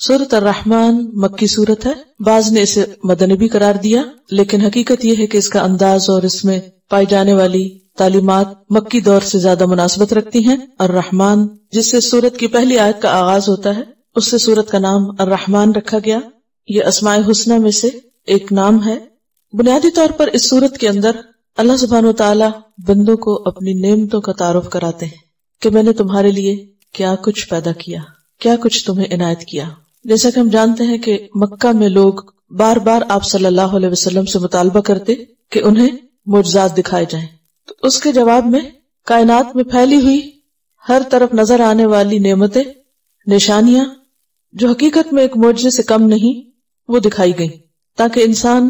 سورۃ الرحمن مکی سورت ہے. بعض نے اسے مدنی بھی قرار دیا، لیکن حقیقت یہ ہے کہ اس کا انداز اور اس میں پائی جانے والی تعلیمات مکی دور سے زیادہ مناسبت رکھتی ہیں. الرحمن جس سے سورت کی پہلی آیت کا آغاز ہوتا ہے، اس سے سورت کا نام الرحمن رکھا گیا. یہ اسماء حسنہ میں سے ایک نام ہے. بنیادی طور پر اس سورت کے اندر اللہ سبحانہ و تعالی بندوں کو اپنی نعمتوں کا تعارف کراتے ہیں کہ میں نے تمہارے لیے کیا کچھ پیدا کیا، کیا کچھ تمہیں عنایت کیا. جیسا کہ ہم جانتے ہیں کہ مکہ میں لوگ بار بار آپ صلی اللہ علیہ وسلم سے مطالبہ کرتے کہ انہیں معجزات دکھائے جائیں، تو اس کے جواب میں کائنات میں پھیلی ہوئی ہر طرف نظر آنے والی نعمتیں، نشانیاں جو حقیقت میں ایک معجزے سے کم نہیں، وہ دکھائی گئیں تاکہ انسان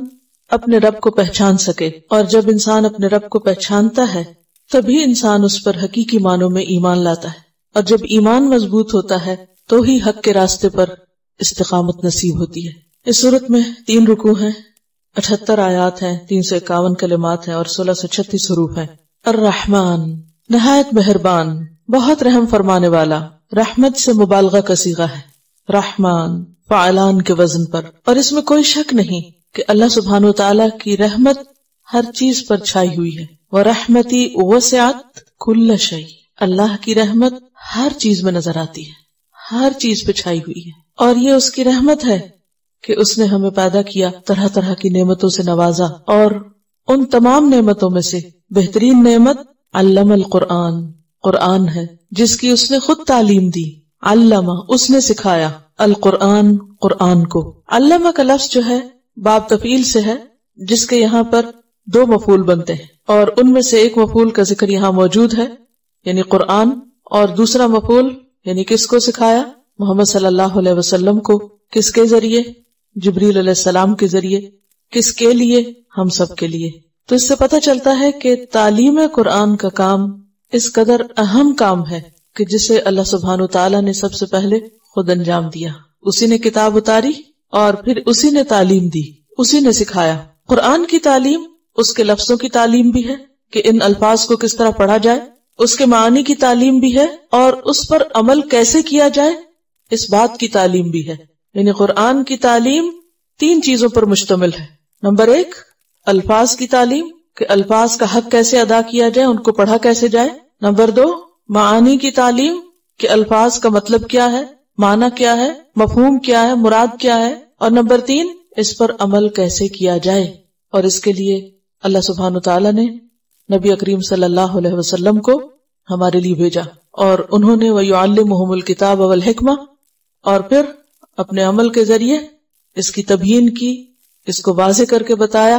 اپنے رب کو پہچان سکے. اور جب انسان اپنے رب کو پہچانتا ہے تبھی انسان اس پر حقیقی معنوں میں ایمان لاتا ہے، اور جب ایمان مضبوط ہوتا ہے تو ہی حق کے راستے پر استقامت نصیب ہوتی ہے. اس صورت میں 3 رکوع ہیں، 78 آیات ہیں، 351 کلمات ہیں اور 1636 حروف ہیں. الرحمن نہایت مہربان، بہت رحم فرمانے والا. رحمت سے مبالغہ کا صیغہ ہے، رحمان فعلان کے وزن پر. اور اس میں کوئی شک نہیں کہ اللہ سبحانہ و تعالیٰ کی رحمت ہر چیز پر چھائی ہوئی ہے. وَرَحْمَتِي وَسِعَتْ كُلَّ شَيْءٍ، اللہ کی رحمت ہر چیز میں نظر آتی ہے، ہر چیز پہ چھائی ہوئی ہے. اور یہ اس کی رحمت ہے کہ اس نے ہمیں پیدا کیا، طرح طرح کی نعمتوں سے نوازا، اور ان تمام نعمتوں میں سے بہترین نعمت علم القرآن، قرآن ہے جس کی اس نے خود تعلیم دی. علمہ اس نے سکھایا، القرآن قرآن کو. علمہ کا لفظ جو ہے باب تفعیل سے ہے، جس کے یہاں پر 2 مفعول بنتے ہیں، اور ان میں سے ایک مفعول کا ذکر یہاں موجود ہے یعنی قرآن، اور دوسرا مفعول یعنی کس کو سکھایا؟ محمد صلی اللہ علیہ وسلم کو. کس کے ذریعے؟ جبریل علیہ السلام کے ذریعے. کس کے لیے؟ ہم سب کے لیے. تو اس سے پتہ چلتا ہے کہ تعلیم قرآن کا کام اس قدر اہم کام ہے کہ جسے اللہ سبحانہ وتعالی نے سب سے پہلے خود انجام دیا. اسی نے کتاب اتاری اور پھر اسی نے تعلیم دی، اسی نے سکھایا. قرآن کی تعلیم اس کے لفظوں کی تعلیم بھی ہے کہ ان الفاظ کو کس طرح پڑھا جائے، اس کے معنی کی تعلیم بھی ہے، اور اس پر عمل کیسے کیا جائے اس بات کی تعلیم بھی ہے. یعنی قرآن کی تعلیم 3 چیزوں پر مشتمل ہے. نمبر 1 الفاظ کی تعلیم کہ الفاظ کا حق کیسے ادا کیا جائے، ان کو پڑھا کیسے جائے. نمبر 2 معانی کی تعلیم کہ الفاظ کا مطلب کیا ہے، معنی کیا ہے، مفہوم کیا ہے، مراد کیا ہے. اور نمبر 3 اس پر عمل کیسے کیا جائے. اور اس کے لیے اللہ سبحانہ وتعالی نے نبی کریم صلی اللہ علیہ وسلم کو ہمارے لیے بھیجا، اور انہوں نے وَيُعَلِّمُهُمُ الْكِتَابَ وَالْحِكْمَةَ، اور پھر اپنے عمل کے ذریعے اس کی تبیین کی، اس کو واضح کر کے بتایا،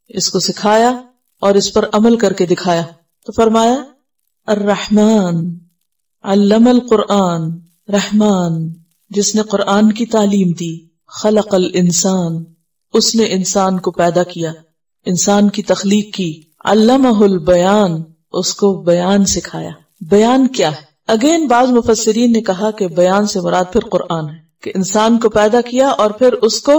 اس کو سکھایا اور اس پر عمل کر کے دکھایا. تو فرمایا الرحمن علم القرآن، رحمان جس نے قرآن کی تعلیم دی. خلق الانسان اس نے انسان کو پیدا کیا، انسان کی تخلیق کی. علمہ البیان اس کو بیان سکھایا. بیان کیا ہے؟ اگین بعض مفسرین نے کہا کہ بیان سے مراد پھر قرآن ہے، کہ انسان کو پیدا کیا اور پھر اس کو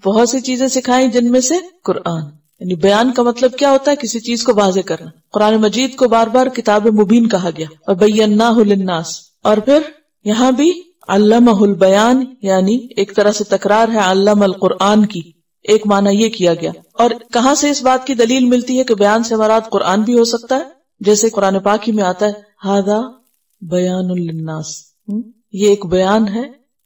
بہت سی چیزیں سکھائیں جن میں سے قرآن. یعنی بیان کا مطلب کیا ہوتا ہے؟ کسی چیز کو واضح کرنا. قرآن مجید کو بار بار کتاب مبین کہا گیا، اور بیناہ للناس. اور پھر یہاں بھی علمہ البیان، یعنی ایک طرح سے تکرار ہے علم القرآن کی. ایک معنی یہ کیا گیا. اور کہاں سے اس بات کی دلیل ملتی ہے کہ بیان سے مراد قرآن بھی ہو سکتا ہے؟ جیسے قرآن پاک میں آتا ہے ھذا بیان للناس، یہ ایک بیان ہے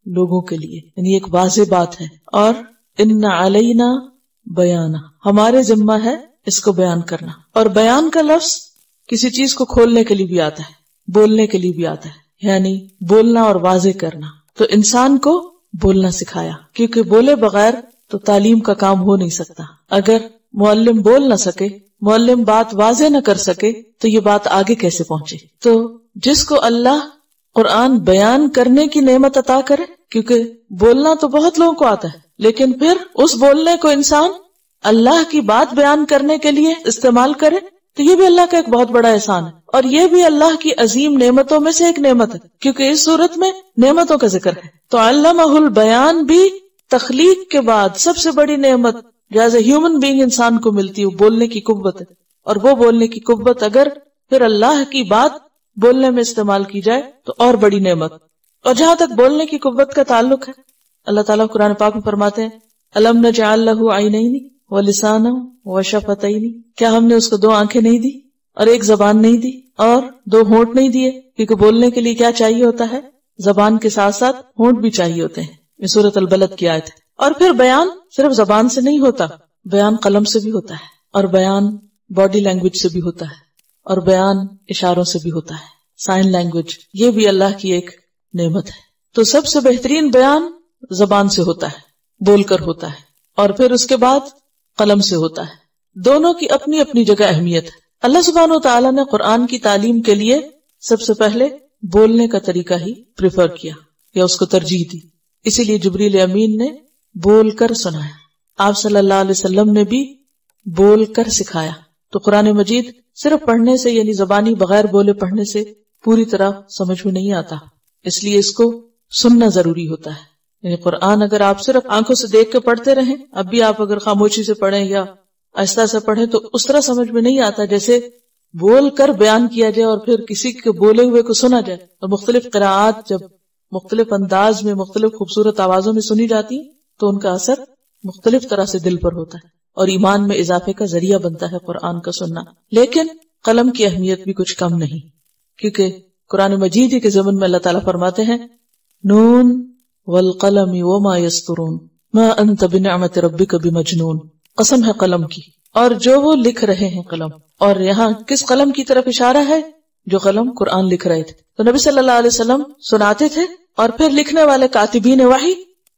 لوگوں کے لیے، یعنی ایک واضح بات ہے. اور ان علینا بیانہ ہمارے ذمہ ہے اس کو بیان کرنا. اور بیان کا لفظ کسی چیز کو کھولنے کے لیے بھی آتا ہے، بولنے کے لیے بھی آتا ہے، یعنی بولنا اور واضح کرنا. تو انسان کو بولنا سکھایا، کیونکہ بولے بغیر تو تعلیم کا کام ہو نہیں سکتا. اگر معلم بول نہ سکے، معلم بات واضح نہ کر سکے تو یہ بات آگے کیسے پہنچے؟ تو جس کو اللہ قرآن بیان کرنے کی نعمت عطا کرے، کیونکہ بولنا تو بہت لوگوں کو آتا ہے، لیکن پھر اس بولنے کو انسان اللہ کی بات بیان کرنے کے لیے استعمال کرے تو یہ بھی اللہ کا ایک بہت بڑا احسان ہے. اور یہ بھی اللہ کی عظیم نعمتوں میں سے ایک نعمت ہے، کیونکہ اس صورت میں نعمتوں کا ذکر ہے. تو علمہ البیان بھی تخلیق کے بعد سب سے بڑی نعمت ایز اے ہیومن بینگ انسان کو ملتی ہے، بولنے کی قوت ہے. اور وہ بولنے کی قوت اگر پھر اللہ کی بات بولنے میں استعمال کی جائے تو اور بڑی نعمت. اور جہاں تک بولنے کی قوت کا تعلق ہے اللہ تعالیٰ قرآن پاک میں فرماتے ہیں الم نجعل لہ عینین ولسانا وشفتین، کیا ہم نے اس کو 2 آنکھیں نہیں دی اور 1 زبان نہیں دی اور 2 ہونٹ نہیں دیے؟ کیونکہ بولنے کے لیے کیا چاہیے ہوتا ہے؟ زبان کے ساتھ ساتھ ہونٹ بھی چاہیے ہوتے ہیں. یہ سورۃ البلد کی آیت ہے. اور پھر بیان صرف زبان سے نہیں ہوتا، بیان قلم سے بھی ہوتا ہے، اور بیان باڈی لینگویج سے بھی ہوتا ہے، اور بیان اشاروں سے بھی ہوتا ہے، سائن لینگویج. یہ بھی اللہ کی ایک نعمت ہے. تو سب سے بہترین بیان زبان سے ہوتا ہے، بول کر ہوتا ہے، اور پھر اس کے بعد قلم سے ہوتا ہے. دونوں کی اپنی اپنی جگہ اہمیت ہے. اللہ سبحانہ وتعالی نے قرآن کی تعلیم کے لیے سب سے پہلے بولنے کا طریقہ ہی پریفر کیا یا اس کو ترجیح دی. اسی لیے جبریل امین نے بول کر سنایا. آپ صلی اللہ علیہ وسلم نے بھی بول کر سکھایا. تو قرآن مجید صرف پڑھنے سے یعنی زبانی بغیر بولے پڑھنے سے پوری طرح سمجھ میں نہیں آتا، اس لیے اس کو سننا ضروری ہوتا ہے. یعنی قرآن اگر آپ صرف آنکھوں سے دیکھ کے پڑھتے رہیں، اب بھی آپ اگر خاموشی سے پڑھیں یا آہستہ سے پڑھیں تو اس طرح سمجھ میں نہیں آتا جیسے بول کر بیان کیا جائے اور پھر کسی کے بولے ہوئے کو سنا جائے. اور مختلف قراءات جب مختلف انداز میں مختلف خوبصورت آوازوں میں سنی جاتی تو ان کا اثر مختلف طرح سے دل پر ہوتا ہے اور ایمان میں اضافے کا ذریعہ بنتا ہے قرآن کا سننا. لیکن قلم کی اہمیت بھی کچھ کم نہیں، کیونکہ قرآن مجید کے ضمن میں اللہ تعالیٰ فرماتے ہیں نون والقلم وما یسطرون ما انت بنعمت ربک بمجنون. قسم ہے قلم کی اور جو وہ لکھ رہے ہیں قلم. اور یہاں کس قلم کی طرف اشارہ ہے؟ جو قلم قرآن لکھ رہے تھے. تو نبی صلی اللہ علیہ وسلم سناتے تھے اور پھر لکھنے والے کاتبین وحی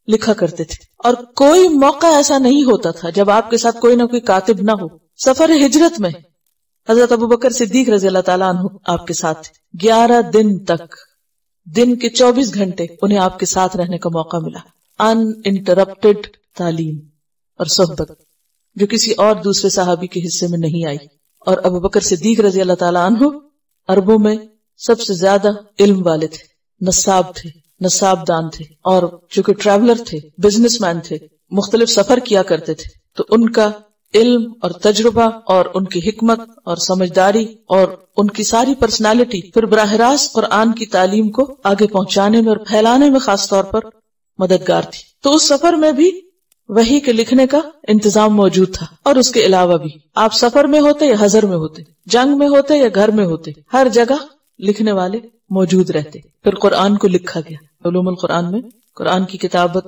لکھا کرتے تھے. اور کوئی موقع ایسا نہیں ہوتا تھا جب آپ کے ساتھ کوئی نہ کوئی کاتب نہ ہو. سفر ہجرت میں حضرت ابوبکر صدیق رضی اللہ تعالیٰ عنہ آپ کے ساتھ 11 دن تک، دن کے 24 گھنٹے انہیں آپ کے ساتھ رہنے کا موقع ملا. ان انٹرپٹڈ تعلیم اور صحبت جو کسی اور دوسرے صحابی کے حصے میں نہیں آئی. اور ابوبکر صدیق رضی اللہ تعالیٰ عنہ عربوں میں سب سے زیادہ علم والے تھے، نصاب تھے، نصاب دان تھے، اور چونکہ ٹریولر تھے، بزنس مین تھے، مختلف سفر کیا کرتے تھے، تو ان کا علم اور تجربہ اور ان کی حکمت اور سمجھداری اور ان کی ساری پرسنالٹی پھر براہ راست قرآن کی تعلیم کو آگے پہنچانے میں اور پھیلانے میں خاص طور پر مددگار تھی. تو اس سفر میں بھی وحی کے لکھنے کا انتظام موجود تھا. اور اس کے علاوہ بھی آپ سفر میں ہوتے یا حضر میں ہوتے، جنگ میں ہوتے یا گھر میں ہوتے، ہر جگہ لکھنے والے موجود رہتے. پھر قرآن کو لکھا گیا. علوم القرآن میں قرآن کی کتابت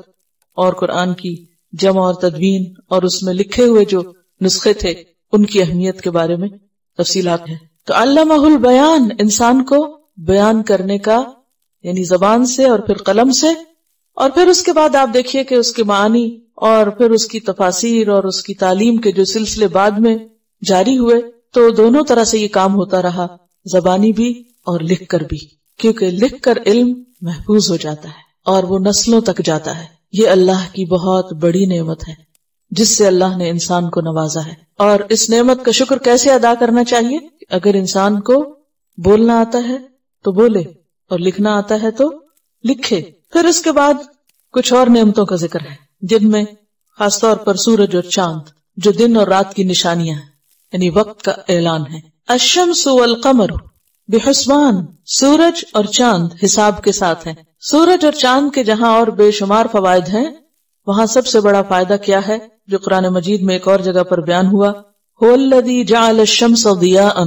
اور قرآن کی جمع اور تدوین اور اس میں لکھے ہوئے جو نسخے تھے ان کی اہمیت کے بارے میں تفصیلات ہیں. تو علمہ البیان، انسان کو بیان کرنے کا یعنی زبان سے اور پھر قلم سے. اور پھر اس کے بعد آپ دیکھیے کہ اس کے معنی اور پھر اس کی تفاسیر اور اس کی تعلیم کے جو سلسلے بعد میں جاری ہوئے، تو دونوں طرح سے یہ کام ہوتا رہا، زبانی بھی اور لکھ کر بھی. کیونکہ لکھ کر علم محفوظ ہو جاتا ہے اور وہ نسلوں تک جاتا ہے. یہ اللہ کی بہت بڑی نعمت ہے جس سے اللہ نے انسان کو نوازا ہے. اور اس نعمت کا شکر کیسے ادا کرنا چاہیے؟ اگر انسان کو بولنا آتا ہے تو بولے اور لکھنا آتا ہے تو لکھے. پھر اس کے بعد کچھ اور نعمتوں کا ذکر ہے جن میں خاص طور پر سورج اور چاند جو دن اور رات کی نشانیاں ہیں، یعنی وقت کا اعلان ہے. الشمس والقمر بحسبان، سورج اور چاند حساب کے ساتھ ہیں. سورج اور چاند کے جہاں اور بے شمار فوائد ہیں، وہاں سب سے بڑا فائدہ کیا ہے جو قرآن مجید میں ایک اور جگہ پر بیان ہوا؟ هو الذی جعل الشمس ضیاء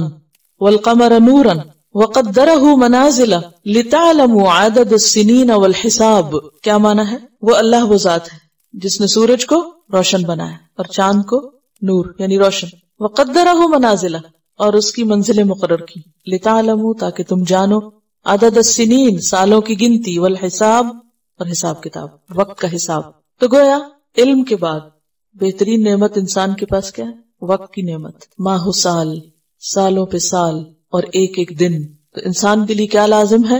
والقمر نورا وقدرہ منازل لتعلموا عدد السنین والحساب. کیا معنی ہے؟ وہ اللہ وہ ذات ہے جس نے سورج کو روشن بنایا اور چاند کو نور یعنی روشن، وقدرہ منازل اور اس کی منزلیں مقرر کی، لتعلموا تاکہ تم جانو، عدد السنین سالوں کی گنتی، والحساب اور حساب کتاب وقت کا حساب. تو گویا علم کے بعد بہترین نعمت انسان کے پاس کیا ہے؟ وقت کی نعمت. ماہ سال، سالوں پہ سال اور ایک ایک دن. تو انسان کے لیے کیا لازم ہے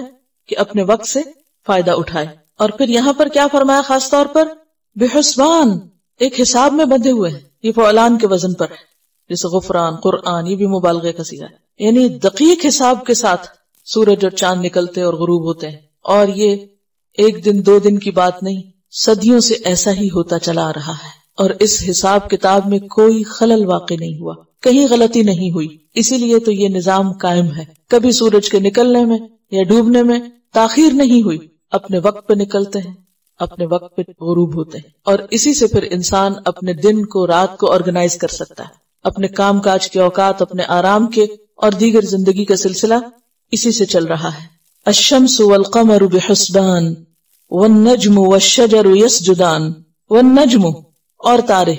کہ اپنے وقت سے فائدہ اٹھائے. اور پھر یہاں پر کیا فرمایا خاص طور پر؟ بحسبان، ایک حساب میں بندھے ہوئے ہیں. یہ فعلان کے وزن پر ہے، جیسے غفران، قرآن، یہ بھی مبالغے کا صیغہ ہے. یعنی دقیق حساب کے ساتھ سورج اور چاند نکلتے اور غروب ہوتے ہیں. اور یہ ایک دن 2 دن کی بات نہیں، صدیوں سے ایسا ہی ہوتا چلا آ رہا ہے. اور اس حساب کتاب میں کوئی خلل واقع نہیں ہوا، کہیں غلطی نہیں ہوئی. اسی لیے تو یہ نظام قائم ہے. کبھی سورج کے نکلنے میں یا ڈوبنے میں تاخیر نہیں ہوئی، اپنے وقت پہ نکلتے ہیں، اپنے وقت پہ غروب ہوتے ہیں، اور اسی سے پھر انسان اپنے دن کو رات کو آرگنائز کر سکتا ہے، اپنے کام کاج کے اوقات، اپنے آرام کے اور دیگر زندگی کا سلسلہ اسی سے چل رہا ہے۔ الشمس والقمر بحسبان والنجم والشجر یسجدان، والنجم اور تارے،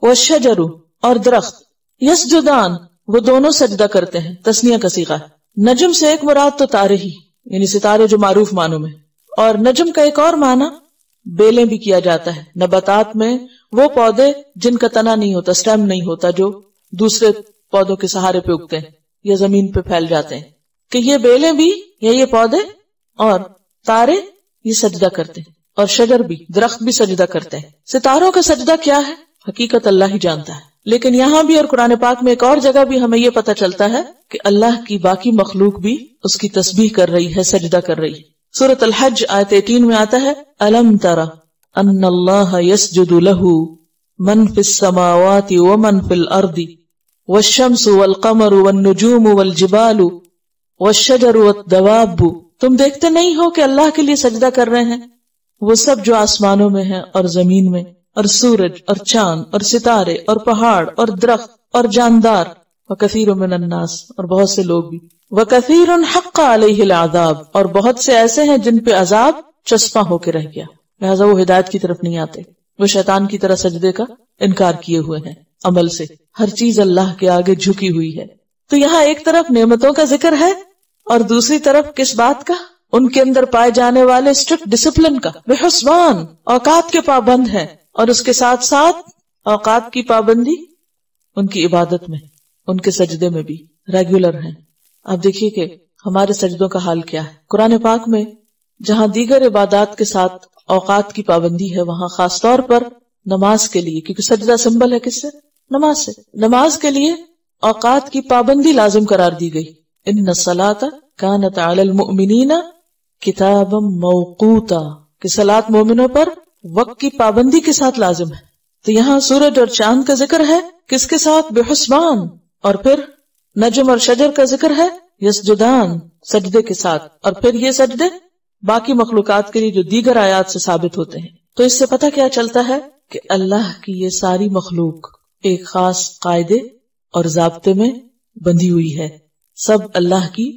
والشجر اور درخت، یسجدان وہ دونوں سجدہ کرتے ہیں، تثنیہ کا صیغہ ہے۔ نجم سے ایک مراد تو تارے ہی، یعنی ستارے جو معروف معنوں میں، اور نجم کا ایک اور معنی بیلیں بھی کیا جاتا ہے۔ نباتات میں وہ پودے جن کا تنا نہیں ہوتا، سٹیم نہیں ہوتا، جو دوسرے پودوں کے سہارے پہ اگتے ہیں یا زمین پہ پھیل جاتے ہیں، کہ یہ بیلیں بھی یا یہ پودے اور تارے یہ سجدہ کرتے ہیں، اور شجر بھی، درخت بھی سجدہ کرتے ہیں۔ ستاروں کا سجدہ کیا ہے حقیقت اللہ ہی جانتا ہے، لیکن یہاں بھی اور قرآن پاک میں ایک اور جگہ بھی ہمیں یہ پتہ چلتا ہے کہ اللہ کی باقی مخلوق بھی اس کی تسبیح کر رہی ہے، سجدہ کر رہی ہے۔ سورۃ الحج آیت 18 میں آتا ہے الم تر ان اللہ یسجد لہ من فی السماوات ومن فی الارض والشمس والقمر والنجوم والجبال والشجر والدواب، تم دیکھتے نہیں ہو کہ اللہ کے لیے سجدہ کر رہے ہیں وہ سب جو آسمانوں میں ہیں اور زمین میں، اور سورج اور چاند اور ستارے اور پہاڑ اور درخت اور جاندار، وکثیر من الناس اور بہت سے لوگ بھی، وکثیر حق علیہ العذاب اور بہت سے ایسے ہیں جن پہ عذاب چسپاں ہو کے رہ گیا، لہذا وہ ہدایت کی طرف نہیں آتے، وہ شیطان کی طرح سجدے کا انکار کیے ہوئے ہیں عمل سے، ہر چیز اللہ کے آگے جھکی ہوئی ہے۔ تو یہاں ایک طرف نعمتوں کا ذکر ہے اور دوسری طرف کس بات کا؟ ان کے اندر پائے جانے والے اسٹرکٹ ڈسپلن کا، بحسبان، اوقات کے پابند ہیں، اور اس کے ساتھ ساتھ اوقات کی پابندی ان کی عبادت میں، ان کے سجدے میں بھی ریگولر ہیں۔ آپ دیکھیے کہ ہمارے سجدوں کا حال کیا ہے۔ قرآن پاک میں جہاں دیگر عبادات کے ساتھ اوقات کی پابندی ہے، وہاں خاص طور پر نماز کے لیے، کیونکہ سجدہ سمبل ہے کس سے؟ نماز سے، نماز کے لیے اوقات کی پابندی لازم قرار دی گئی۔ ان الصلاۃ کانت علی المؤمنین کتابا موقوتا، کہ صلاۃ مومنوں پر وقت کی پابندی کے ساتھ لازم ہے۔ تو یہاں سورج اور چاند کا ذکر ہے، کس کے ساتھ؟ بحسبان، اور پھر نجم اور شجر کا ذکر ہے یسجدان، سجدے کے ساتھ، اور پھر یہ سجدے باقی مخلوقات کے لیے جو دیگر آیات سے ثابت ہوتے ہیں۔ تو اس سے پتہ کیا چلتا ہے کہ اللہ کی یہ ساری مخلوق ایک خاص قاعدے اور ضابطے میں بندھی ہوئی ہے، سب اللہ کی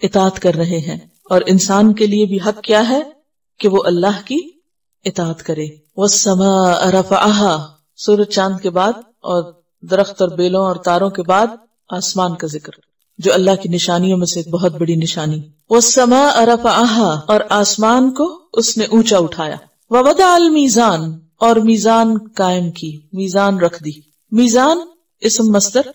اطاعت کر رہے ہیں، اور انسان کے لیے بھی حق کیا ہے کہ وہ اللہ کی اطاعت کرے۔ والسماء رفعها، سورج چاند کے بعد اور درخت اور بیلوں اور تاروں کے بعد آسمان کا ذکر، جو اللہ کی نشانیوں میں سے ایک بہت بڑی نشانی۔ والسماء رفعها، اور آسمان کو اس نے اونچا اٹھایا۔ ووضع المیزان، اور میزان قائم کی، میزان رکھ دی۔ میزان اسم مصدر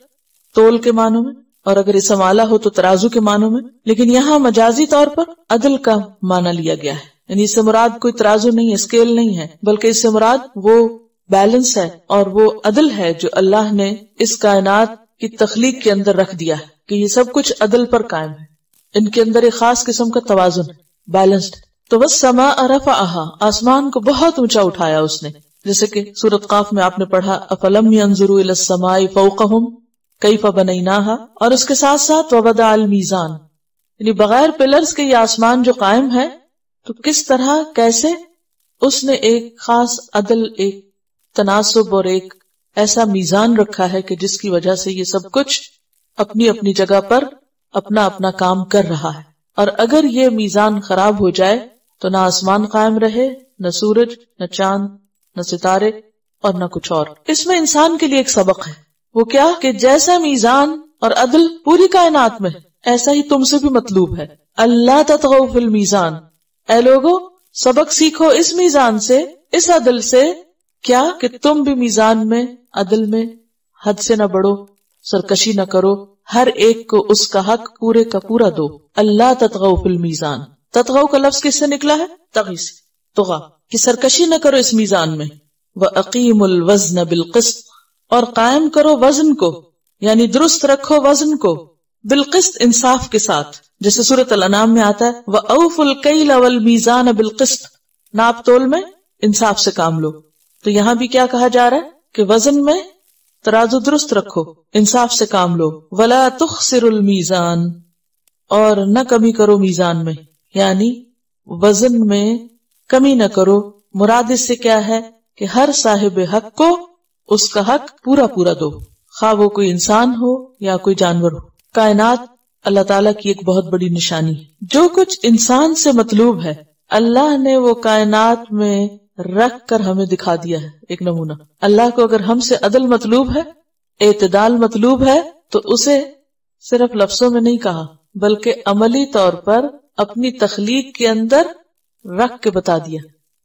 تول کے معنوں میں، اور اگر اسم آلہ ہو تو ترازو کے معنوں میں، لیکن یہاں مجازی طور پر عدل کا معنی لیا گیا ہے، یعنی اس سے مراد کوئی ترازو نہیں ہے، اسکیل نہیں ہے، بلکہ اس سے مراد وہ بیلنس ہے اور وہ عدل ہے جو اللہ نے اس کائنات کی تخلیق کے اندر رکھ دیا ہے، کہ یہ سب کچھ عدل پر قائم ہے، ان کے اندر ایک خاص قسم کا توازن ہے، بیلنسڈ۔ تو والسماء رفعها، آسمان کو بہت اونچا اٹھایا اس نے، جیسے کہ سورۃ قاف میں آپ نے پڑھا افلم ينظروا الى السماء فوقهم کیف بنیناها، اور اس کے ساتھ ساتھ ووضع المیزان، یعنی بغیر پلرز کے یہ آسمان جو قائم ہے، تو کس طرح کیسے اس نے ایک خاص عدل، ایک تناسب اور ایک ایسا میزان رکھا ہے کہ جس کی وجہ سے یہ سب کچھ اپنی اپنی جگہ پر اپنا اپنا کام کر رہا ہے۔ اور اگر یہ میزان خراب ہو جائے تو نہ آسمان قائم رہے، نہ سورج، نہ چاند، نہ ستارے اور نہ کچھ اور۔ اس میں انسان کے لیے ایک سبق ہے، وہ کیا کہ جیسا میزان اور عدل پوری کائنات میں ایسا ہی تم سے بھی مطلوب ہے۔ اللہ تطغوا فی المیزان، اے لوگو سبق سیکھو اس میزان سے، اس عدل سے، کیا کہ تم بھی میزان میں، عدل میں حد سے نہ بڑھو، سرکشی نہ کرو، ہر ایک کو اس کا حق پورے کا پورا دو۔ اللہ تطغوا فی المیزان، تطغوا کا لفظ کس سے نکلا ہے؟ طغی سے، طغا، کہ سرکشی نہ کرو اس میزان میں۔ وَأَقِیمُوا الْوَزْنَ بِالْقِسْطِ، اور قائم کرو وزن کو، یعنی درست رکھو وزن کو، بالقسط، انصاف کے ساتھ، جیسے سورۃ الانعام میں آتا ہے وَأَوْفُوا الْكَيْلَ وَالْمِيزَانَ بِالْقِسْطِ، ناپ تول میں انصاف سے کام لو۔ تو یہاں بھی کیا کہا جا رہا ہے کہ وزن میں ترازو درست رکھو، انصاف سے کام لو۔ وَلَا تُخْسِرُوا الْمِيزَانَ، اور نہ کمی کرو میزان میں، یعنی وزن میں کمی نہ کرو، مراد اس سے کیا ہے کہ ہر صاحب حق کو اس کا حق پورا پورا دو، خواہ وہ کوئی انسان ہو یا کوئی جانور ہو۔ کائنات اللہ تعالیٰ کی ایک بہت بڑی نشانی ہے۔ جو کچھ انسان سے مطلوب ہے اللہ نے وہ کائنات میں رکھ کر ہمیں دکھا دیا ہے ایک نمونہ۔ اللہ کو اگر ہم سے عدل مطلوب ہے، اعتدال مطلوب ہے، تو اسے صرف لفظوں میں نہیں کہا بلکہ عملی طور پر اپنی تخلیق کے اندر رکھ کے بتا دیا،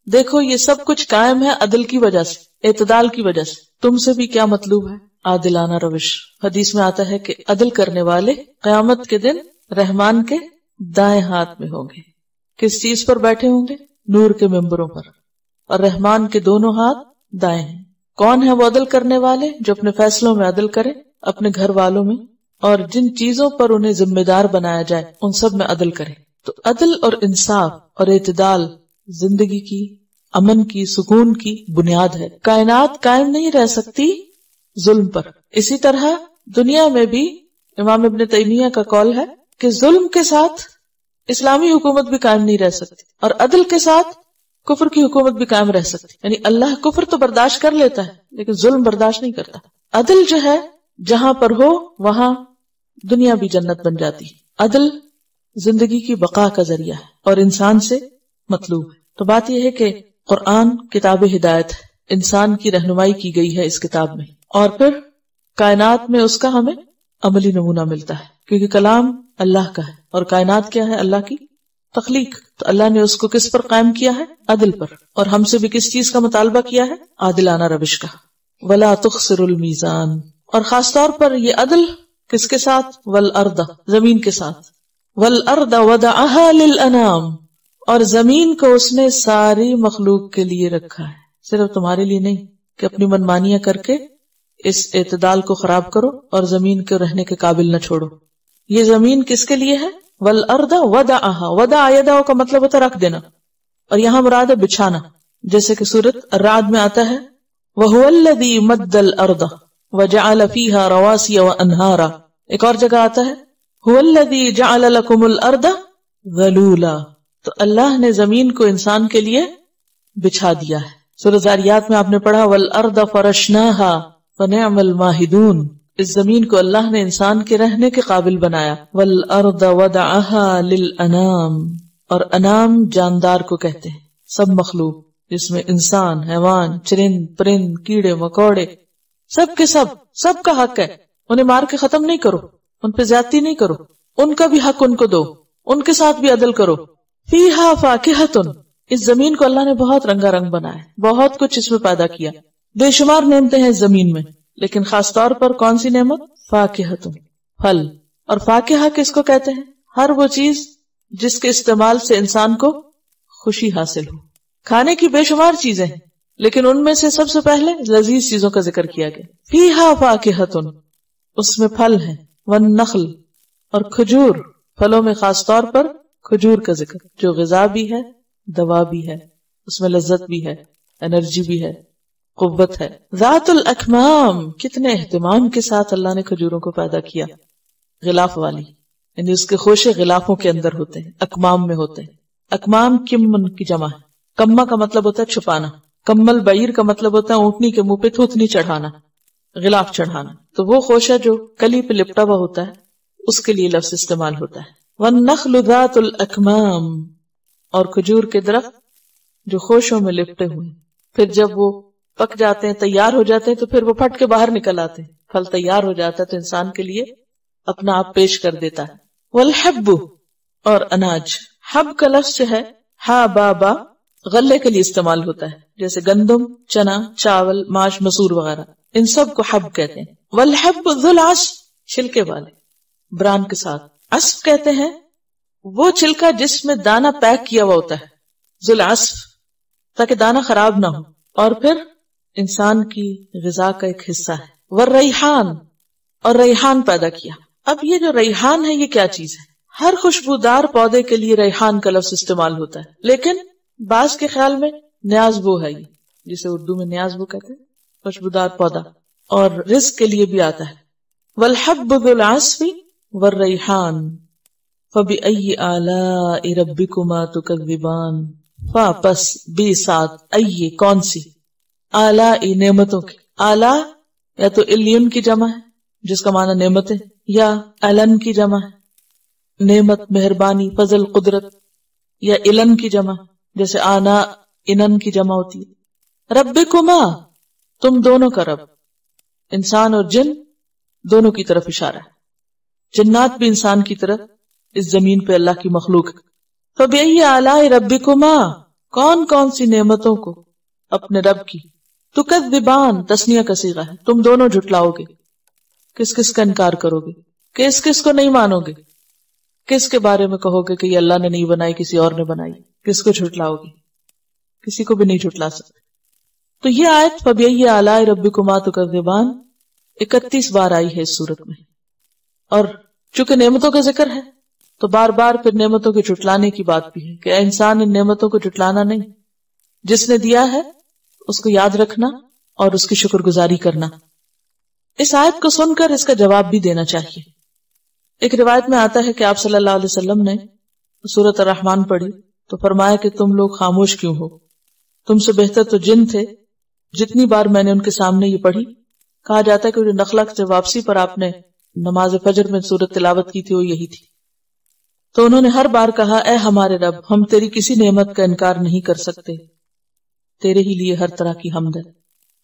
دیکھو یہ سب کچھ قائم ہے عدل کی وجہ سے، اعتدال کی وجہ سے۔ تم سے بھی کیا مطلوب ہے؟ عادلانہ روش۔ حدیث میں آتا ہے کہ عدل کرنے والے قیامت کے دن رحمان کے دائیں ہاتھ میں ہوں گے۔ کس چیز پر بیٹھے ہوں گے؟ نور کے ممبروں پر، اور رحمان کے دونوں ہاتھ دائیں ہیں۔ کون ہے وہ عدل کرنے والے؟ جو اپنے فیصلوں میں عدل کرے، اپنے گھر والوں میں، اور جن چیزوں پر انہیں ذمہ دار بنایا جائے ان سب میں عدل کرے۔ تو عدل اور انصاف اور اعتدال زندگی کی، امن کی، سکون کی بنیاد ہے۔ کائنات قائم نہیں رہ سکتی ظلم پر۔ اسی طرح دنیا میں بھی امام ابن تیمیہ کا قول ہے کہ ظلم کے ساتھ اسلامی حکومت بھی قائم نہیں رہ سکتی، اور عدل کے ساتھ کفر کی حکومت بھی قائم رہ سکتی۔ یعنی اللہ کفر تو برداشت کر لیتا ہے لیکن ظلم برداشت نہیں کرتا۔ عدل جو ہے جہاں پر ہو وہاں دنیا بھی جنت بن جاتی ہے۔ عدل زندگی کی بقا کا ذریعہ ہے اور انسان سے مطلوب ہے۔ تو بات یہ ہے کہ قرآن کتاب ہدایت ہے، انسان کی رہنمائی کی گئی ہے اس کتاب میں، اور پھر کائنات میں اس کا ہمیں عملی نمونہ ملتا ہے، کیونکہ کلام اللہ کا ہے اور کائنات کیا ہے؟ اللہ کی تخلیق۔ تو اللہ نے اس کو کس پر قائم کیا ہے؟ عدل پر۔ اور ہم سے بھی کس چیز کا مطالبہ کیا ہے؟ عادلانہ روش کا۔ وَلَا تُخْسِرُ الْمِيزَانَ، اور خاص طور پر یہ عدل کس کے ساتھ؟ وَالْأَرْضَ، زمین کے ساتھ۔ وَالْأَرْضَ وَضَعَهَا لِلْأَنَامِ، اور زمین کو اس نے ساری مخلوق کے لیے رکھا ہے، صرف تمہارے لیے نہیں کہ اپنی منمانیاں کر کے اس اعتدال کو خراب کرو اور زمین کے رہنے کے قابل نہ چھوڑو۔ یہ زمین کس کے لیے ہے؟ وَالْأَرْضَ وَضَعَهَا، وَضَعَ يَدَهُ کا مطلب ہوتا ہے رکھ دینا، اور یہاں مراد ہے بچھانا، جیسے کہ سورۃ الرعد میں آتا ہے وَهُوَ الَّذِي مَدَّ الْأَرْضَ وَجَعَلَ فِيهَا رَوَاسِيَ وَأَنْهَارًا۔ ایک اور جگہ آتا ہے هُوَ الَّذِي جَعَلَ لَكُمُ الْأَرْضَ ذَلُولًا، تو اللہ نے زمین کو انسان کے لیے بچھا دیا ہے۔ سورۃ الذاریات میں آپ نے پڑھا وَالْأَرْضَ فَرَشْنَاهَا فَنِعْمَ الْمَاهِدُونَ، اس زمین کو اللہ نے انسان کے رہنے کے قابل بنایا۔ وَالْأَرْضَ وَضَعَهَا لِلْأَنَامِ، اور انام جاندار کو کہتے ہیں، سب مخلوق جس میں انسان، حیوان، چرند پرند، کیڑے مکوڑے، سب کے سب کا حق ہے۔ انہیں مار کے ختم نہیں کرو، ان پہ زیادتی نہیں کرو، ان کا بھی حق ان کو دو، ان کے ساتھ بھی عدل کرو۔ فِيهَا فَاكِهَةٌ، اس زمین کو اللہ نے بہت رنگا رنگ بنایا، بہت کچھ اس میں پیدا کیا، بے شمار نعمتیں ہیں اس زمین میں، لیکن خاص طور پر کون سی نعمت؟ فاکہۃ، پھل۔ اور فاکہہ کس کو کہتے ہیں؟ ہر وہ چیز جس کے استعمال سے انسان کو خوشی حاصل ہو۔ کھانے کی بے شمار چیزیں ہیں لیکن ان میں سے سب سے پہلے لذیذ چیزوں کا ذکر کیا گیا۔ فیہا فاکہۃ، اس میں پھل ہیں، والنخل، اور کھجور، پھلوں میں خاص طور پر کھجور کا ذکر، جو غذا بھی ہے، دوا بھی ہے، اس میں لذت بھی ہے، انرجی بھی ہے، قوت ہے۔ ذات الاکمام، کتنے اہتمام کے ساتھ اللہ نے کھجوروں کو پیدا کیا، غلاف والی، یعنی اس کے خوشے غلافوں کے اندر ہوتے ہیں، اکمام میں ہوتے ہیں۔ اکمام کمن کی جمع ہے، کما کا مطلب ہوتا ہے چھپانا، کمل بعیر کا مطلب ہوتا ہے اونٹنی کے منہ پہ تھوتنی چڑھانا، غلاف چڑھانا، تو وہ خوشہ جو کلی پہ لپٹا ہوا ہوتا ہے اس کے لیے لفظ استعمال ہوتا ہے۔ والنخل ذات الاکمام، اور کھجور کے درخت جو خوشوں میں لپٹے ہوئے، پھر جب وہ پک جاتے ہیں، تیار ہو جاتے ہیں، تو پھر وہ پھٹ کے باہر نکل آتے ہیں، پھل تیار ہو جاتا ہے تو انسان کے لیے اپنا آپ پیش کر دیتا ہے۔ والحب، اور اناج، حب کا لفظ جو ہے ہا بابا، غلے کے لیے استعمال ہوتا ہے، جیسے گندم، چنا، چاول، ماش، مسور وغیرہ، ان سب کو حب کہتے ہیں۔ والحب ذو العصف، چھلکے والے، بران کے ساتھ۔ عصف کہتے ہیں وہ چھلکا جس میں دانہ پیک کیا ہوا ہوتا ہے، ذو العصف، تاکہ دانہ خراب نہ ہو، اور پھر انسان کی غذا کا ایک حصہ ہے۔ والریحان، اور ریحان پیدا کیا۔ اب یہ جو ریحان ہے یہ کیا چیز ہے؟ ہر خوشبودار پودے کے لیے ریحان کا لفظ استعمال ہوتا ہے، لیکن بعض کے خیال میں نیاز بو ہے یہ، جسے اردو میں نیاز بو کہتے ہیں، خوشبودار پودا، اور رزق کے لیے بھی آتا ہے۔ والحب ذو العصف والریحان فبأي آلاء ربكما تكذبان، فا پس بی ساتھ ای کون سی آلا نعمتوں کی. آلہ یا تو الیون کی جمع ہے جس کا معنی نعمتیں، یا الن کی جمع ہے نعمت، مہربانی، فضل، قدرت، یا الن کی جمع جیسے آنا انن کی جمع ہوتی ہے. ربکما تم دونوں کا رب، انسان اور جن دونوں کی طرف اشارہ ہے. جنات بھی انسان کی طرف اس زمین پہ اللہ کی مخلوق ہے. فبأي آلاء ربکما کون کون سی نعمتوں کو اپنے رب کی. تکذبان تثنیہ کا صیغہ ہے، تم دونوں جھٹلاؤ گے. کس کس کا انکار کرو گے، کس کس کو نہیں مانو گے، کس کے بارے میں کہو گے کہ یہ اللہ نے نہیں بنائی کسی اور نے بنائی، کس کو جھٹلاؤ گے؟ کسی کو بھی نہیں جھٹلا سکتے. تو یہ آیت فبأي آلاء ربکما تکذبان 31 بار آئی ہے اس سورت میں. اور چونکہ نعمتوں کا ذکر ہے تو بار بار پھر نعمتوں کے جھٹلانے کی بات بھی ہے کہ انسان ان نعمتوں کو جھٹلانا نہیں، جس نے دیا ہے اس کو یاد رکھنا اور اس کی شکر گزاری کرنا. اس آیت کو سن کر اس کا جواب بھی دینا چاہیے. ایک روایت میں آتا ہے کہ آپ صلی اللہ علیہ وسلم نے سورۃ الرحمن پڑھی تو فرمایا کہ تم لوگ خاموش کیوں ہو، تم سے بہتر تو جن تھے. جتنی بار میں نے ان کے سامنے یہ پڑھی، کہا جاتا ہے کہ جو نخلا سے واپسی پر آپ نے نماز فجر میں سورت تلاوت کی تھی وہ یہی تھی. تو انہوں نے ہر بار کہا اے ہمارے رب، ہم تیری کسی نعمت کا انکار نہیں کر سکتے، تیرے ہی لیے ہر طرح کی حمد ہے.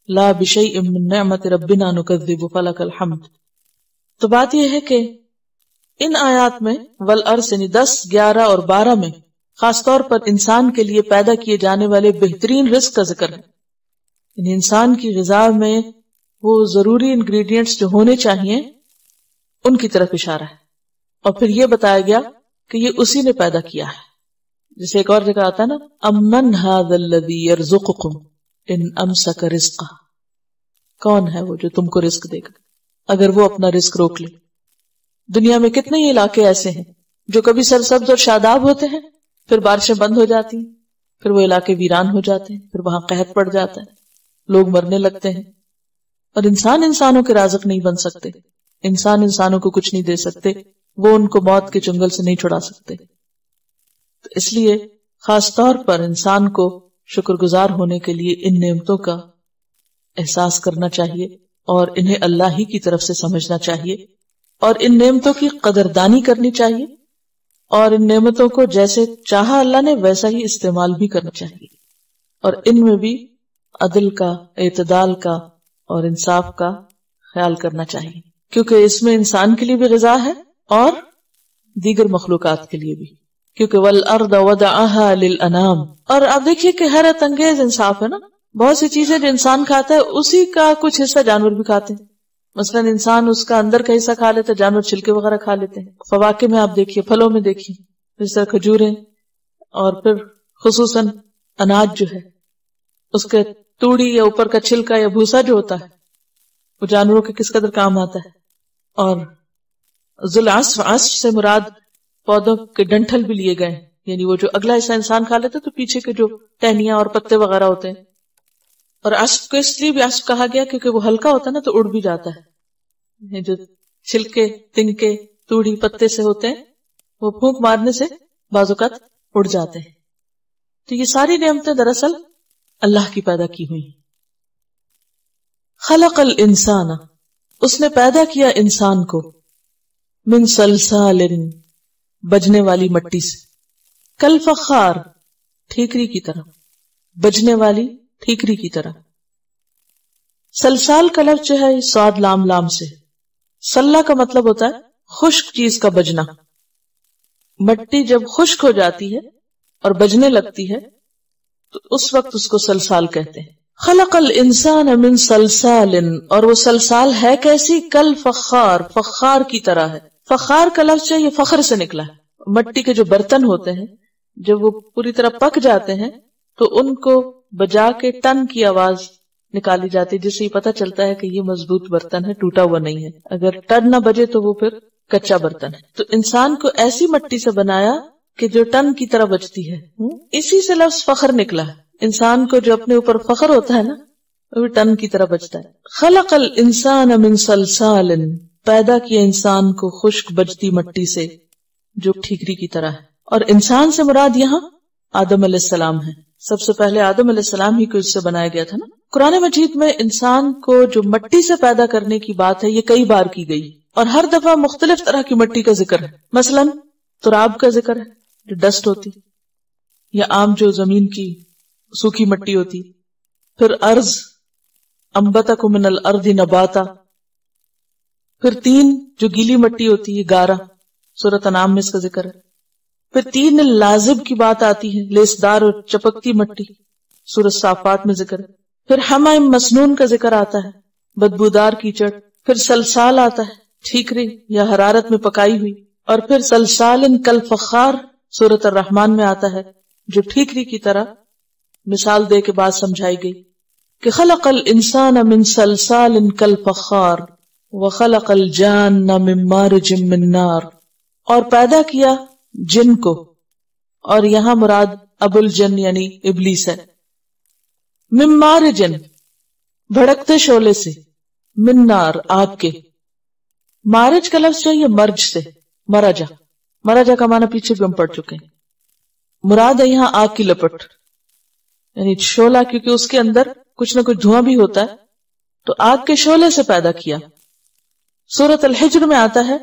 لا بشیء من نعمت ربنا نکذب فلک الحمد. تو بات یہ ہے کہ ان آیات میں والارض یعنی 10، 11 اور 12 میں خاص طور پر انسان کے لیے پیدا کیے جانے والے بہترین رزق کا ذکر ہے. یعنی انسان کی غذا میں وہ ضروری انگریڈینٹس جو ہونے چاہیے ان کی طرف اشارہ ہے. اور پھر یہ بتایا گیا کہ یہ اسی نے پیدا کیا ہے. جیسے ایک اور جگہ آتا ہے نا امن ھذا الذی یرزقکم ان امسک رزقہ، کون ہے وہ جو تم کو رزق دے گا اگر وہ اپنا رزق روک لے. دنیا میں کتنے ہی علاقے ایسے ہیں جو کبھی سرسبز اور شاداب ہوتے ہیں، پھر بارشیں بند ہو جاتی ہیں، پھر وہ علاقے ویران ہو جاتے ہیں، پھر وہاں قحط پڑ جاتا ہے، لوگ مرنے لگتے ہیں. اور انسان انسانوں کے رازق نہیں بن سکتے، انسان انسانوں کو کچھ نہیں دے سکتے، وہ ان کو موت کے چنگل سے نہیں چھڑا سکتے. تو اس لیے خاص طور پر انسان کو شکر گزار ہونے کے لیے ان نعمتوں کا احساس کرنا چاہیے اور انہیں اللہ ہی کی طرف سے سمجھنا چاہیے اور ان نعمتوں کی قدردانی کرنی چاہیے اور ان نعمتوں کو جیسے چاہا اللہ نے ویسا ہی استعمال بھی کرنا چاہیے. اور ان میں بھی عدل کا، اعتدال کا اور انصاف کا خیال کرنا چاہیے، کیونکہ اس میں انسان کے لیے بھی غذا ہے اور دیگر مخلوقات کے لیے بھی، کیونکہ والارض وضعها للانام. اور آپ دیکھیے کہ حیرت انگیز انصاف ہے نا، بہت سی چیزیں جو انسان کھاتا ہے اسی کا کچھ حصہ جانور بھی کھاتے ہیں. مثلا انسان اس کا اندر کا حصہ کھا لیتا ہے، جانور چھلکے وغیرہ کھا لیتے ہیں. فواکہ میں آپ دیکھیے، پھلوں میں دیکھیے، جس طرح کھجوریں، اور پھر خصوصاً اناج جو ہے اس کے توڑی یا اوپر کا چھلکا یا بھوسا جو ہوتا ہے وہ جانوروں کے کس قدر کام آتا ہے. اور ذوالعصف، عصف سے مراد پودوں کے ڈنٹھل بھی لیے گئے، یعنی وہ جو اگلا حصہ انسان کھا لیتا تو پیچھے کے جو ٹہنیاں اور پتے وغیرہ ہوتے ہیں. اور عصف کو اس لیے بھی عصف کہا گیا کیونکہ وہ ہلکا ہوتا ہے نا تو اڑ بھی جاتا ہے. جو چھلکے، تنکے، توڑی پتے سے ہوتے ہیں وہ پھونک مارنے سے بعض اوقات اڑ جاتے ہیں. تو یہ ساری نعمتیں دراصل اللہ کی پیدا کی ہوئی. خلق الانسان، اس نے پیدا کیا انسان کو، من صلصال، بجنے والی مٹی سے، کالفخار، ٹھیکری کی طرح، بجنے والی ٹھیکری کی طرح. سلسال کا لفظ جو ہے صاد لام لام سے، سلہ کا مطلب ہوتا ہے خشک چیز کا بجنا. مٹی جب خشک ہو جاتی ہے اور بجنے لگتی ہے تو اس وقت اس کو سلسال کہتے ہیں. خلق الانسان من صلصال، اور وہ سلسال ہے کیسی؟ کالفخار، فخار کی طرح ہے. فخار کا لفظ ہے یہ فخر سے نکلا ہے. مٹی کے جو برتن ہوتے ہیں جب وہ پوری طرح پک جاتے ہیں تو ان کو بجا کے ٹن کی آواز نکالی جاتی ہے، جس سے یہ پتہ چلتا ہے کہ یہ مضبوط برتن ہے، ٹوٹا ہوا نہیں ہے. اگر ٹن نہ بجے تو وہ پھر کچا برتن ہے. تو انسان کو ایسی مٹی سے بنایا کہ جو ٹن کی طرح بجتی ہے. اسی سے لفظ فخر نکلا ہے. انسان کو جو اپنے اوپر فخر ہوتا ہے نا وہ بھی ٹن کی طرح بجتا ہے. خلق الانسان من صلصال، پیدا کیا انسان کو خشک بجتی مٹی سے جو ٹھیکری کی طرح ہے. اور انسان سے مراد یہاں آدم علیہ السلام ہیں. سب سے پہلے آدم علیہ السلام ہی کو اس سے بنایا گیا تھا نا. قرآن مجید میں انسان کو جو مٹی سے پیدا کرنے کی بات ہے یہ کئی بار کی گئی اور ہر دفعہ مختلف طرح کی مٹی کا ذکر ہے. مثلا تراب کا ذکر ہے جو ڈسٹ ہوتی، یا عام جو زمین کی سوکھی مٹی ہوتی. پھر ارض، انبتکم من الارض نباتا. پھر تین جو گیلی مٹی ہوتی ہے گارا، سورۃ انعام میں اس کا ذکر ہے. پھر تین لازب کی بات آتی ہے، لیسدار اور چپکتی مٹی، سورۃ صافات میں ذکر ہے. پھر حمیم مسنون کا ذکر آتا ہے، بدبودار کیچڑ. پھر سلسال آتا ہے، ٹھیکری یا حرارت میں پکائی ہوئی. اور پھر سلسال کالفخار سورۃ الرحمن میں آتا ہے جو ٹھیکری کی طرح مثال دے کے بات سمجھائی گئی کہ خلق الانسان من سلسال کالفخار وخلق الجان من مارج من نار. اور پیدا کیا جن کو، اور یہاں مراد ابو الجن یعنی ابلیس ہے. من مارجن بھڑکتے شعلے سے، من نار آگ کے. مارج کا لفظ جو یہ مرج سے، مرجا، مرجا کا معنی پیچھے بھی ہم پڑھ چکے ہیں. مراد ہے یہاں آگ کی لپٹ یعنی شعلہ، کیونکہ اس کے اندر کچھ نہ کچھ دھواں بھی ہوتا ہے تو آگ کے شعلے سے پیدا کیا. سورۃ الحجر میں آتا ہے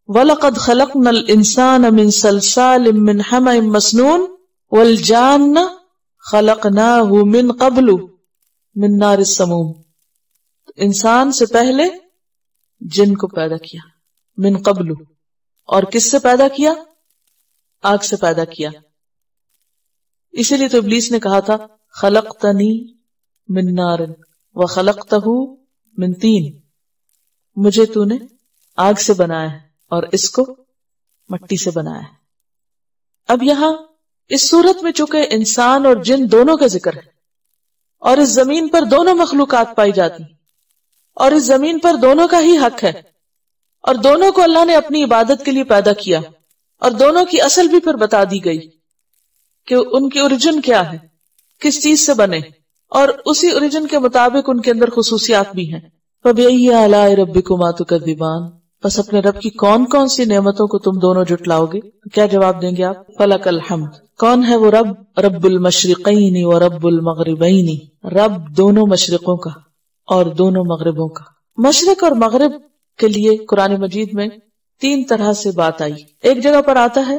وَلَقَدْ خَلَقْنَا الْإِنسَانَ مِنْ سَلْسَالٍ مِّنْ حَمَإٍ مَّسْنُونٍ وَالْجَانَّ خَلَقْنَاهُ مِنْ قَبْلُ مِنْ نَارِ السَّمُومِ. انسان سے پہلے جن کو پیدا کیا، من قبل، اور کس سے پیدا کیا؟ آگ سے پیدا کیا. اسی لیے تو ابلیس نے کہا تھا خلقتنی من نار وخلقتہ من طین، مجھے تو نے آگ سے بنایا ہے اور اس کو مٹی سے بنایا ہے. اب یہاں اس صورت میں چونکہ انسان اور جن دونوں کا ذکر ہے اور اس زمین پر دونوں مخلوقات پائی جاتی ہیں اور اس زمین پر دونوں کا ہی حق ہے اور دونوں کو اللہ نے اپنی عبادت کے لیے پیدا کیا اور دونوں کی اصل بھی پھر بتا دی گئی کہ ان کی اوریجن کیا ہے، کس چیز سے بنے، اور اسی اوریجن کے مطابق ان کے اندر خصوصیات بھی ہیں. فَبِأَيِّ آلَاءِ رَبِّكُمَا تُكَذِّبَانِ، پس اپنے رب کی کون کون سی نعمتوں کو تم دونوں جھٹلاؤ گے؟ کیا جواب دیں گے آپ؟ فَلَكَ الْحَمْدُ. کون ہے وہ رب؟ رب المشرقین و رب المغربین، رب دونوں مشرقوں کا اور دونوں مغربوں کا. مشرق اور مغرب کے لیے قرآن مجید میں تین طرح سے بات آئی. ایک جگہ پر آتا ہے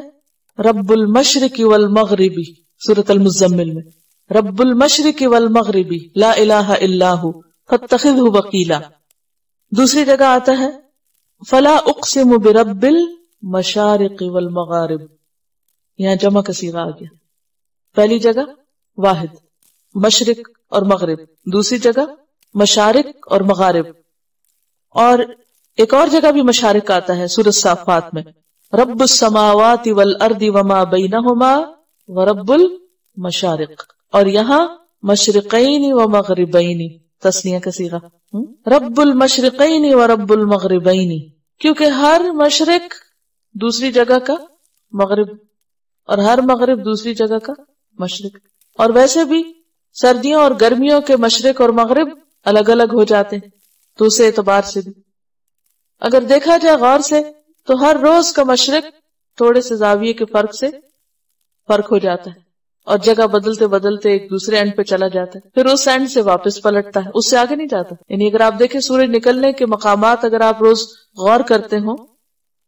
رب المشرق والمغربی سورۃ المزمل میں، رب المشرق والمغربی لا الہ الا ہو فاتخذہ وکیلا. دوسری جگہ آتا ہے فلا اقسم برب المشارق والمغارب، یہاں جمع کا صیغہ آ گیا. پہلی جگہ واحد مشرق اور مغرب، دوسری جگہ مشارق اور مغارب، اور ایک اور جگہ بھی مشارق آتا ہے سورۃ صافات میں رب السماوات والارض وما بینہما ورب المشارق، اور یہاں مشرقین و مغربین تثنیہ کا صیغہ رب المشرقین و رب المغربین، کیونکہ ہر مشرق دوسری جگہ کا مغرب اور ہر مغرب دوسری جگہ کا مشرق. اور ویسے بھی سردیوں اور گرمیوں کے مشرق اور مغرب الگ الگ ہو جاتے ہیں، تو اس اعتبار سے بھی اگر دیکھا جائے غور سے تو ہر روز کا مشرق تھوڑے سے زاویے کے فرق سے فرق ہو جاتا ہے اور جگہ بدلتے بدلتے ایک دوسرے اینڈ پہ چلا جاتا ہے، پھر اس اینڈ سے واپس پلٹتا ہے، اس سے آگے نہیں جاتا. یعنی اگر آپ دیکھیں سورج نکلنے کے مقامات، اگر آپ روز غور کرتے ہوں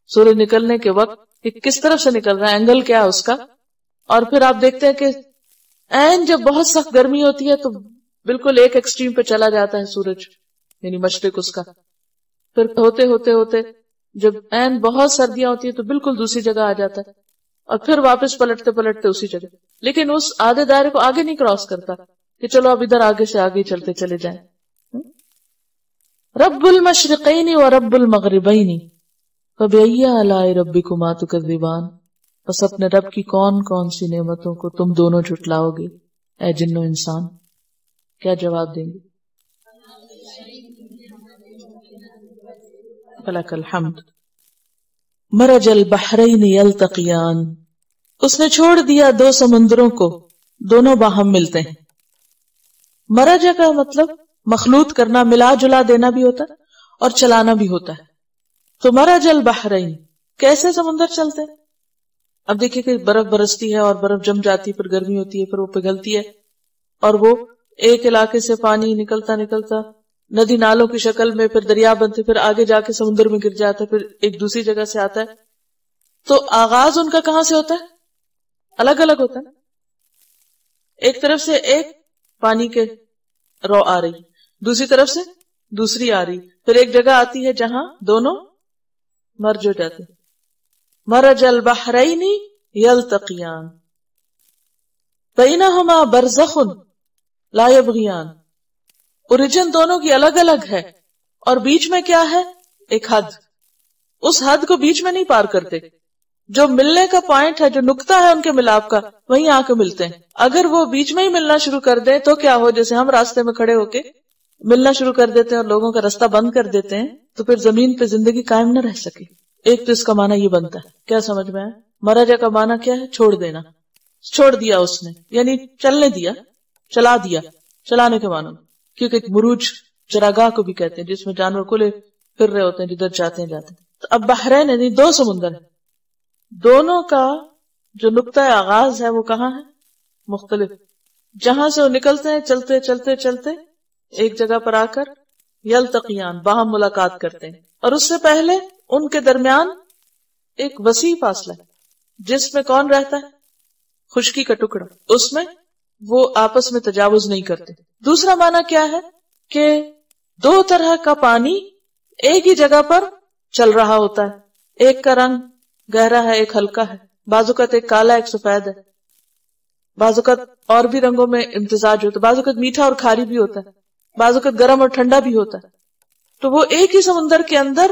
سورج نکلنے کے وقت کہ کس طرف سے نکل رہا ہے، اینگل کیا ہے اس کا، اور پھر آپ دیکھتے ہیں کہ این جب بہت سخت گرمی ہوتی ہے تو بالکل ایک ایکسٹریم پہ چلا جاتا ہے سورج یعنی مشرق اس کا، پھر ہوتے ہوتے ہوتے جب این بہت سردیاں ہوتی ہیں تو بالکل دوسری جگہ آ جاتا ہے اور پھر واپس پلٹتے پلٹتے اسی جگہ، لیکن اس آدھے دائرے کو آگے نہیں کراس کرتا کہ چلو اب ادھر آگے سے آگے چلتے چلے جائیں. رب المشرقین و رب المغربین فبأی آلاء ربکما تکذبان، بس اپنے رب کی کون کون سی نعمتوں کو تم دونوں جھٹلاؤ گے اے جن و انسان؟ کیا جواب دیں گے؟ فلک الحمد. مرج البحرین یلتقیان، اس نے چھوڑ دیا دو سمندروں کو، دونوں باہم ملتے ہیں. مرج کا مطلب مخلوط کرنا، ملا جلا دینا بھی ہوتا ہے اور چلانا بھی ہوتا ہے. تو مرج البحرین، کیسے سمندر چلتے ہیں؟ اب دیکھیے کہ برف برستی ہے اور برف جم جاتی ہے، پھر گرمی ہوتی ہے، پھر وہ پگھلتی ہے اور وہ ایک علاقے سے پانی نکلتا نکلتا ندی نالوں کی شکل میں پھر دریا بنتے، پھر آگے جا کے سمندر میں گر جاتا ہے، پھر ایک دوسری جگہ سے آتا ہے. تو آغاز ان کا کہاں سے ہوتا ہے؟ الگ الگ ہوتا ہے. ایک طرف سے ایک پانی کے رو آ رہی، دوسری طرف سے دوسری آ رہی، پھر ایک جگہ آتی ہے جہاں دونوں مرج ہو جاتے. مرج البحرین یلتقیان بینہما برزخ لا یبغیان. اوریجن دونوں کی الگ الگ ہے اور بیچ میں کیا ہے؟ ایک حد. اس حد کو بیچ میں نہیں پار کرتے. جو ملنے کا پوائنٹ ہے، جو نقطہ ہے ان کے ملاپ کا، وہیں آ کے ملتے ہیں. اگر وہ بیچ میں ہی ملنا شروع کر دیں تو کیا ہو؟ جیسے ہم راستے میں کھڑے ہو کے ملنا شروع کر دیتے ہیں اور لوگوں کا راستہ بند کر دیتے ہیں، تو پھر زمین پہ زندگی قائم نہ رہ سکے. ایک تو اس کا معنی یہ بنتا ہے. کیا سمجھ میں آیا؟ مرجع کا معنی کیا ہے؟ چھوڑ دینا. چھوڑ دیا اس نے، یعنی چلنے دیا، چلا دیا، چلانے کے معنی. کیونکہ ایک مروج چراگاہ کو بھی کہتے ہیں جس میں جانور کھلے پھر رہے ہوتے ہیں، جدھر چاہتے ہیں جاتے ہیں. تو اب بحرین یعنی دو سمندر ہیں، دونوں کا جو نقطہ آغاز ہے وہ کہاں ہے؟ مختلف. جہاں سے وہ نکلتے ہیں چلتے چلتے چلتے ایک جگہ پر آ کر یلتقیان باہم ملاقات کرتے ہیں. اور اس سے پہلے ان کے درمیان ایک وسیع فاصلہ ہے جس میں کون رہتا ہے؟ خشکی کا ٹکڑا. اس میں وہ آپس میں تجاوز نہیں کرتے. دوسرا معنی کیا ہے؟ کہ دو طرح کا پانی ایک ہی جگہ پر چل رہا ہوتا ہے. ایک کا رنگ گہرا ہے، ایک ہلکا ہے. بعض اوقات ایک کالا ایک سفید ہے. بعض اوقات اور بھی رنگوں میں امتزاج ہوتا ہے. بعض اوقات میٹھا اور کھاری بھی ہوتا ہے. بعض اوقات گرم اور ٹھنڈا بھی ہوتا ہے. تو وہ ایک ہی سمندر کے اندر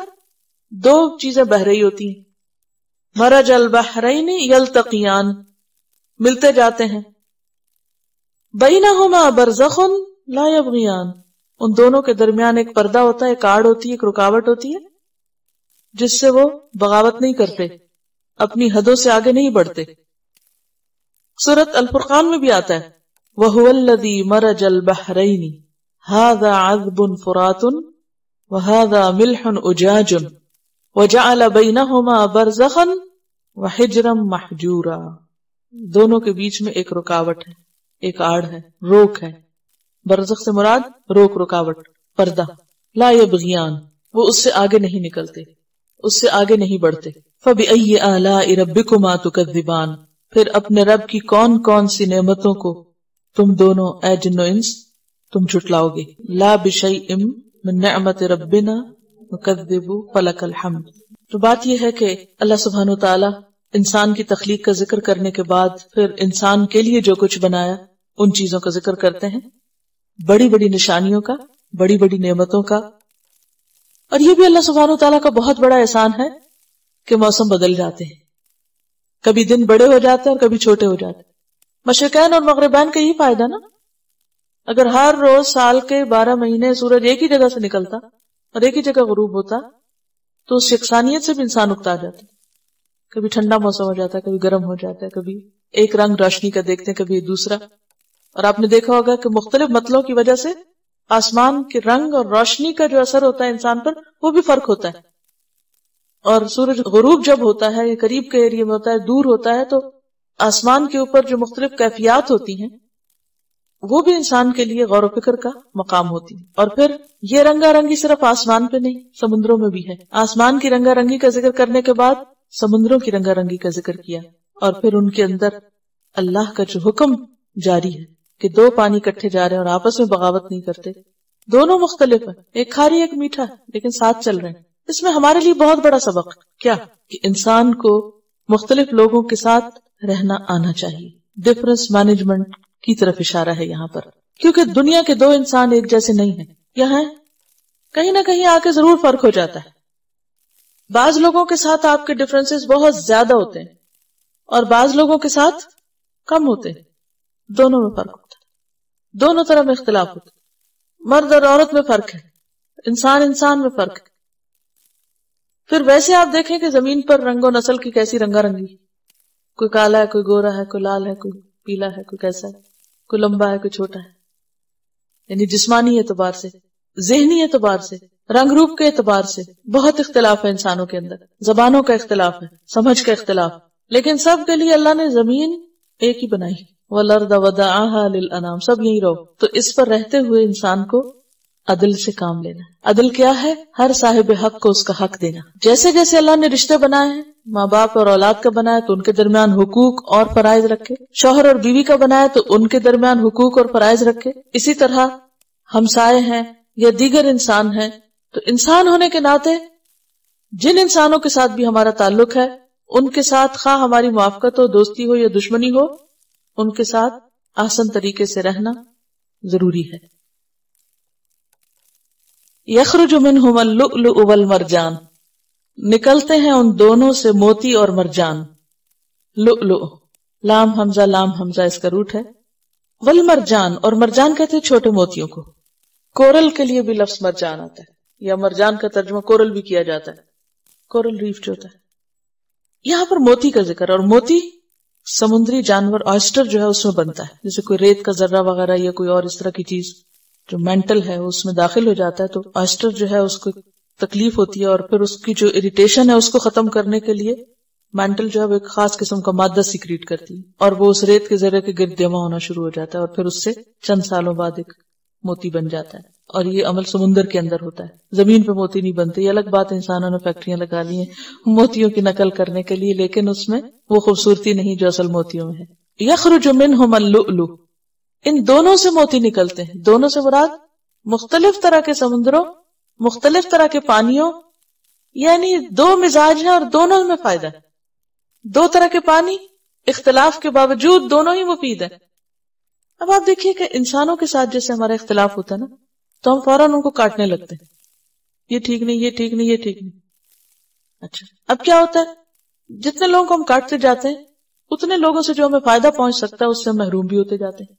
دو چیزیں بہ رہی ہوتی ہیں. مرج البحرین یلتقیان، ملتے جاتے ہیں. بینہما برزخ لا یبغیان، ان دونوں کے درمیان ایک پردہ ہوتا ہے، ایک آڑ ہوتی ہے، ایک رکاوٹ ہوتی ہے جس سے وہ بغاوت نہیں کرتے، اپنی حدوں سے آگے نہیں بڑھتے. سورۃ الفرقان میں بھی آتا ہے وَهُوَ الَّذِي مَرَجَ الْبَحْرَيْنِ هَذَا عَذْبٌ فُرَاتٌ وَهَذَا مِلْحٌ أُجَاجٌ وَجَعَلَ بَيْنَهُمَا بَرْزَخًا وَحِجْرًا مَحْجُورًا. دونوں کے بیچ میں ایک رکاوٹ ہے، ایک آڑ ہے، روک ہے. برزخ سے مراد روک، رکاوٹ، پردہ. لا یبغیان، وہ اس سے آگے نہیں نکلتے، اس سے آگے نہیں بڑھتے. فَبِأَيِّ آلَاءِ رَبِّكُمَا تُكَذِّبَانِ، پھر اپنے رب کی کون کون سی نعمتوں کو تم دونوں اے جن و انس تم جھٹلاؤ گے. لا بشیء من نعمت ربنا نکذب فلک الحمد. تو بات یہ ہے کہ اللہ سبحانہ وتعالی انسان کی تخلیق کا ذکر کرنے کے بعد پھر انسان کے لیے جو کچھ بنایا ان چیزوں کا ذکر کرتے ہیں، بڑی بڑی نشانیوں کا، بڑی بڑی نعمتوں کا. اور یہ بھی اللہ سبحانہ وتعالی کا بہت بڑا احسان ہے کہ موسم بدل جاتے ہیں. کبھی دن بڑے ہو جاتے ہیں اور کبھی چھوٹے ہو جاتے ہیں. مشرقین اور مغربین کا یہی فائدہ نا. اگر ہر روز سال کے 12 مہینے سورج ایک ہی جگہ سے نکلتا اور ایک ہی جگہ غروب ہوتا تو اس یکسانیت سے بھی انسان اکتا جاتا. کبھی ٹھنڈا موسم ہو جاتا ہے، کبھی گرم ہو جاتا ہے، کبھی ایک رنگ روشنی کا دیکھتے ہیں، کبھی دوسرا. اور آپ نے دیکھا ہوگا کہ مختلف مطلبوں کی وجہ سے آسمان کے رنگ اور روشنی کا جو اثر ہوتا ہے انسان پر وہ بھی فرق ہوتا ہے. اور سورج غروب جب ہوتا ہے، یہ قریب کے ایریے میں ہوتا ہے، دور ہوتا ہے، تو آسمان کے اوپر جو مختلف کیفیات ہوتی ہیں وہ بھی انسان کے لیے غور و فکر کا مقام ہوتی ہے. اور پھر یہ رنگا رنگی صرف آسمان پہ نہیں، سمندروں میں بھی ہے. آسمان کی رنگا رنگی کا ذکر کرنے کے بعد سمندروں کی رنگا رنگی کا ذکر کیا، اور پھر ان کے اندر اللہ کا جو حکم جاری ہے کہ دو پانی کٹھے جا رہے ہیں اور آپس میں بغاوت نہیں کرتے، دونوں مختلف ہیں، ایک کھاری ایک میٹھا ہے لیکن ساتھ چل رہے ہیں. اس میں ہمارے لیے بہت بڑا سبق کیا کہ انسان کو مختلف لوگوں کے ساتھ رہنا آنا چاہیے. ڈفرنس مینجمنٹ کی طرف اشارہ ہے یہاں پر، کیونکہ دنیا کے دو انسان ایک جیسے نہیں ہیں. یہاں کہیں نہ کہیں آ کے ضرور فرق ہو جاتا ہے. بعض لوگوں کے ساتھ آپ کے ڈفرنسز بہت زیادہ ہوتے ہیں اور بعض لوگوں کے ساتھ کم ہوتے ہیں. دونوں میں فرق ہوتا ہے، دونوں طرح میں اختلاف ہوتا ہے. مرد اور عورت میں فرق ہے، انسان میں فرق ہے. پھر ویسے آپ دیکھیں کہ زمین پر رنگ و نسل کی کیسی رنگا رنگی، کوئی کالا ہے، کوئی گورا ہے، کوئی لال ہے، کوئی پیلا ہے، کوئی کیسا ہے، کوئی لمبا ہے، کوئی چھوٹا ہے. یعنی جسمانی اعتبار سے، ذہنی اعتبار سے، رنگ روپ کے اعتبار سے بہت اختلاف ہے انسانوں کے اندر. زبانوں کا اختلاف ہے، سمجھ کا اختلاف. لیکن سب کے لیے اللہ نے زمین ایک ہی بنائی، وَالْأَرْضَ وَدَعَاهَا لِلْأَنَامِ، سب یہی رہو. تو اس پر رہتے ہوئے انسان کو عدل سے کام لینا. عدل کیا ہے؟ ہر صاحب حق کو اس کا حق دینا. جیسے جیسے اللہ نے رشتے بنائے ہیں، ماں باپ اور اولاد کا بنایا تو ان کے درمیان حقوق اور فرائض رکھے، شوہر اور بیوی کا بنایا تو ان کے درمیان حقوق اور فرائض رکھے. اسی طرح ہمسائے ہیں یا دیگر انسان ہیں، تو انسان ہونے کے ناطے جن انسانوں کے ساتھ بھی ہمارا تعلق ہے ان کے ساتھ خواہ ہماری موافقت ہو، دوستی ہو یا دشمنی ہو، ان کے ساتھ آسن طریقے سے رہنا ضروری ہے. یخرج منہما اللؤلؤ والمرجان، نکلتے ہیں ان دونوں سے موتی اور مرجان. لؤلؤ لام حمزہ اس کا روٹ ہے. والمرجان، اور مرجان کہتے ہیں چھوٹے موتیوں کو. کورل کے لیے بھی لفظ مرجان آتا ہے، یا مرجان کا ترجمہ کورل بھی کیا جاتا ہے، کورل ریف جو ہوتا ہے. یہاں پر موتی کا ذکر، اور موتی سمندری جانور آئسٹر جو ہے اس میں بنتا ہے. جیسے کوئی ریت کا ذرہ وغیرہ یا کوئی اور اس طرح کی چیز جو مینٹل ہے اس میں داخل ہو جاتا ہے، تو آئسٹر جو ہے اس کو تکلیف ہوتی ہے، اور پھر اس کی جو اریٹیشن ہے اس کو ختم کرنے کے لیے مینٹل جو ہے وہ ایک خاص قسم کا مادہ سیکریٹ کرتی ہے، اور وہ اس ریت کے ذرے کے گرد جمع ہونا شروع ہو جاتا ہے، اور پھر اس سے چند سالوں بعد ایک موتی بن جاتا ہے. اور یہ عمل سمندر کے اندر ہوتا ہے، زمین پہ موتی نہیں بنتے. یہ الگ بات، انسانوں نے فیکٹریاں لگا لی ہیں موتیوں کی نقل کرنے کے لیے، لیکن اس میں وہ خوبصورتی نہیں جو اصل موتیوں میں ہے. یخرج منہما اللؤلؤ، ان دونوں سے موتی نکلتے ہیں. دونوں سے مراد مختلف طرح کے سمندروں، مختلف طرح کے پانیوں، یعنی دو مزاج ہیں اور دونوں میں فائدہ ہے. دو طرح کے پانی اختلاف کے باوجود دونوں ہی مفید ہیں. اب آپ دیکھیے کہ انسانوں کے ساتھ جیسے ہمارا اختلاف ہوتا ہے نا، تو ہم فوراً ان کو کاٹنے لگتے ہیں، یہ ٹھیک نہیں، یہ ٹھیک نہیں، یہ ٹھیک نہیں. اچھا، اب کیا ہوتا ہے؟ جتنے لوگوں کو ہم کاٹتے جاتے ہیں اتنے لوگوں سے جو ہمیں فائدہ پہنچ سکتا ہے اس سے ہم محروم بھی ہوتے جاتے ہیں.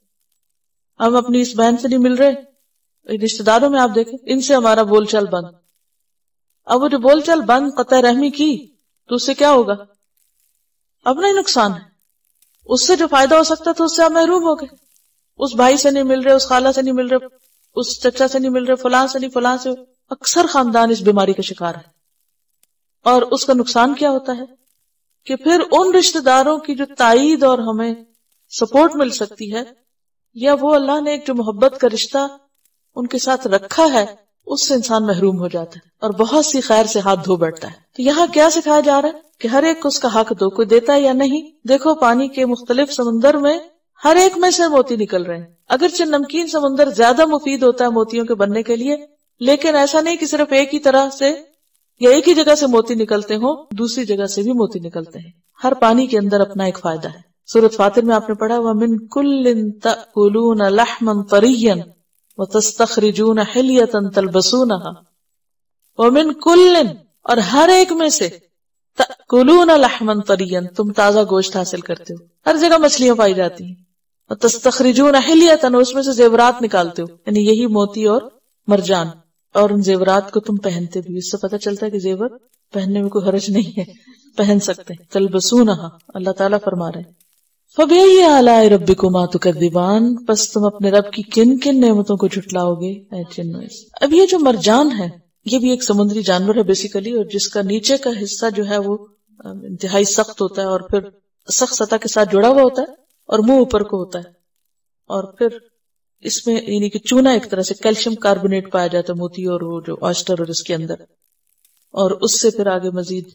ہم اپنی اس بہن سے نہیں مل رہے، رشتے داروں میں آپ دیکھیں ان سے ہمارا بول چال بند. اب وہ جو بول چال بند، قطع رحمی کی، تو اس سے کیا ہوگا؟ اپنا ہی نقصان ہے. اس سے جو فائدہ ہو سکتا تھا اس سے آپ محروم ہو گئے. اس بھائی سے نہیں مل رہے، اس خالہ سے نہیں مل رہے، اس چچا سے نہیں مل رہے، فلاں سے نہیں، فلاں سے. اکثر خاندان اس بیماری کا شکار ہے. اور اس کا نقصان کیا ہوتا ہے کہ پھر ان رشتہ داروں کی جو تائید اور ہمیں سپورٹ مل سکتی ہے، یا وہ اللہ نے ایک جو محبت کا رشتہ ان کے ساتھ رکھا ہے، اس سے انسان محروم ہو جاتا ہے اور بہت سی خیر سے ہاتھ دھو بیٹھتا ہے. تو یہاں کیا سکھایا جا رہا ہے کہ ہر ایک کو اس کا حق دو. کوئی دیتا ہے یا نہیں؟ دیکھو پانی کے مختلف سمندر میں ہر ایک میں سے موتی نکل رہے ہیں. اگرچہ نمکین سمندر زیادہ مفید ہوتا ہے موتیوں کے بننے کے لیے، لیکن ایسا نہیں کہ صرف ایک ہی طرح سے یا ایک ہی جگہ سے موتی نکلتے ہوں، دوسری جگہ سے بھی موتی نکلتے ہیں. ہر پانی کے اندر اپنا ایک فائدہ ہے. سورۃ فاطر میں آپ نے پڑھا وَمِن كُلٍّ تَأْكُلُونَ لَحْمًا طَرِيًّا وَتَسْتَخْرِجُونَ حِلْيَةً تَلْبَسُونَهَا. وَمِن كُلٍّ، اور ہر ایک میں سے، تَأْكُلُونَ لَحْمًا طَرِيًّا، تم تازہ گوشت حاصل کرتے ہو. ہر جگہ مچھلیاں پائی جاتی ہیں. وَتَسْتَخْرِجُونَ حِلْيَةً، اس میں سے زیورات نکالتے ہو، یعنی یہی موتی اور مرجان. اور ان زیورات کو تم پہنتے بھی. اس سے پتہ چلتا ہے کہ زیور پہننے میں کوئی حرج نہیں ہے، پہن سکتے ہیں. تلبسونها، اللہ تعالیٰ فرما رہے ہیں. فَبِأَيِّ آلَاءِ رَبِّكُمَا تُكَذِّبَانِ، پس تم اپنے رب کی کن کن نعمتوں کو جھٹلاؤ گے اے جنوں. اب یہ جو مرجان ہے یہ بھی ایک سمندری جانور ہے بیسیکلی، اور جس کا نیچے کا حصہ جو ہے وہ انتہائی سخت ہوتا ہے اور پھر سخت سطح کے ساتھ جڑا ہوا ہوتا ہے، اور منہ اوپر کو ہوتا ہے. اور پھر اس میں یعنی کہ چونا ایک طرح سے کیلشیم کاربونیٹ پایا جاتا ہے موتی اور وہ جو آئسٹر اور اس کے اندر، اور اس سے پھر آگے مزید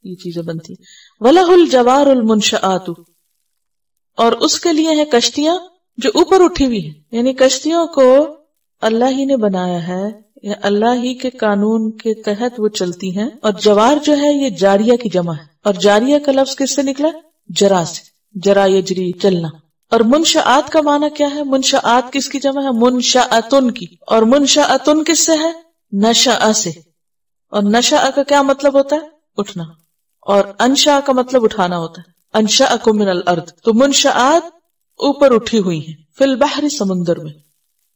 یہ چیزیں بنتی. وَلَهُ الْجَوَارُ الْمُنْشَآتُ، اور اس کے لیے ہیں کشتیاں جو اوپر اٹھی ہوئی ہیں. یعنی کشتیوں کو اللہ ہی نے بنایا ہے، یا اللہ ہی کے قانون کے تحت وہ چلتی ہیں. اور جوار جو ہے یہ جاریہ کی جمع ہے، اور جاریہ کا لفظ کس سے نکلا؟ جرا سے. جرا یجری، چلنا. اور منشآت کا معنی کیا ہے؟ منشآت کس کی جمع ہے؟ منشأتن کی. اور منشأتن کس سے ہے؟ نشأ سے. اور نشأ کا کیا مطلب ہوتا ہے؟ اٹھنا. اور انشاء کا مطلب اٹھانا ہوتا ہے. انشأکم من الارض. تو منشآت اوپر اٹھی ہوئی ہیں. فی البحر، سمندر میں.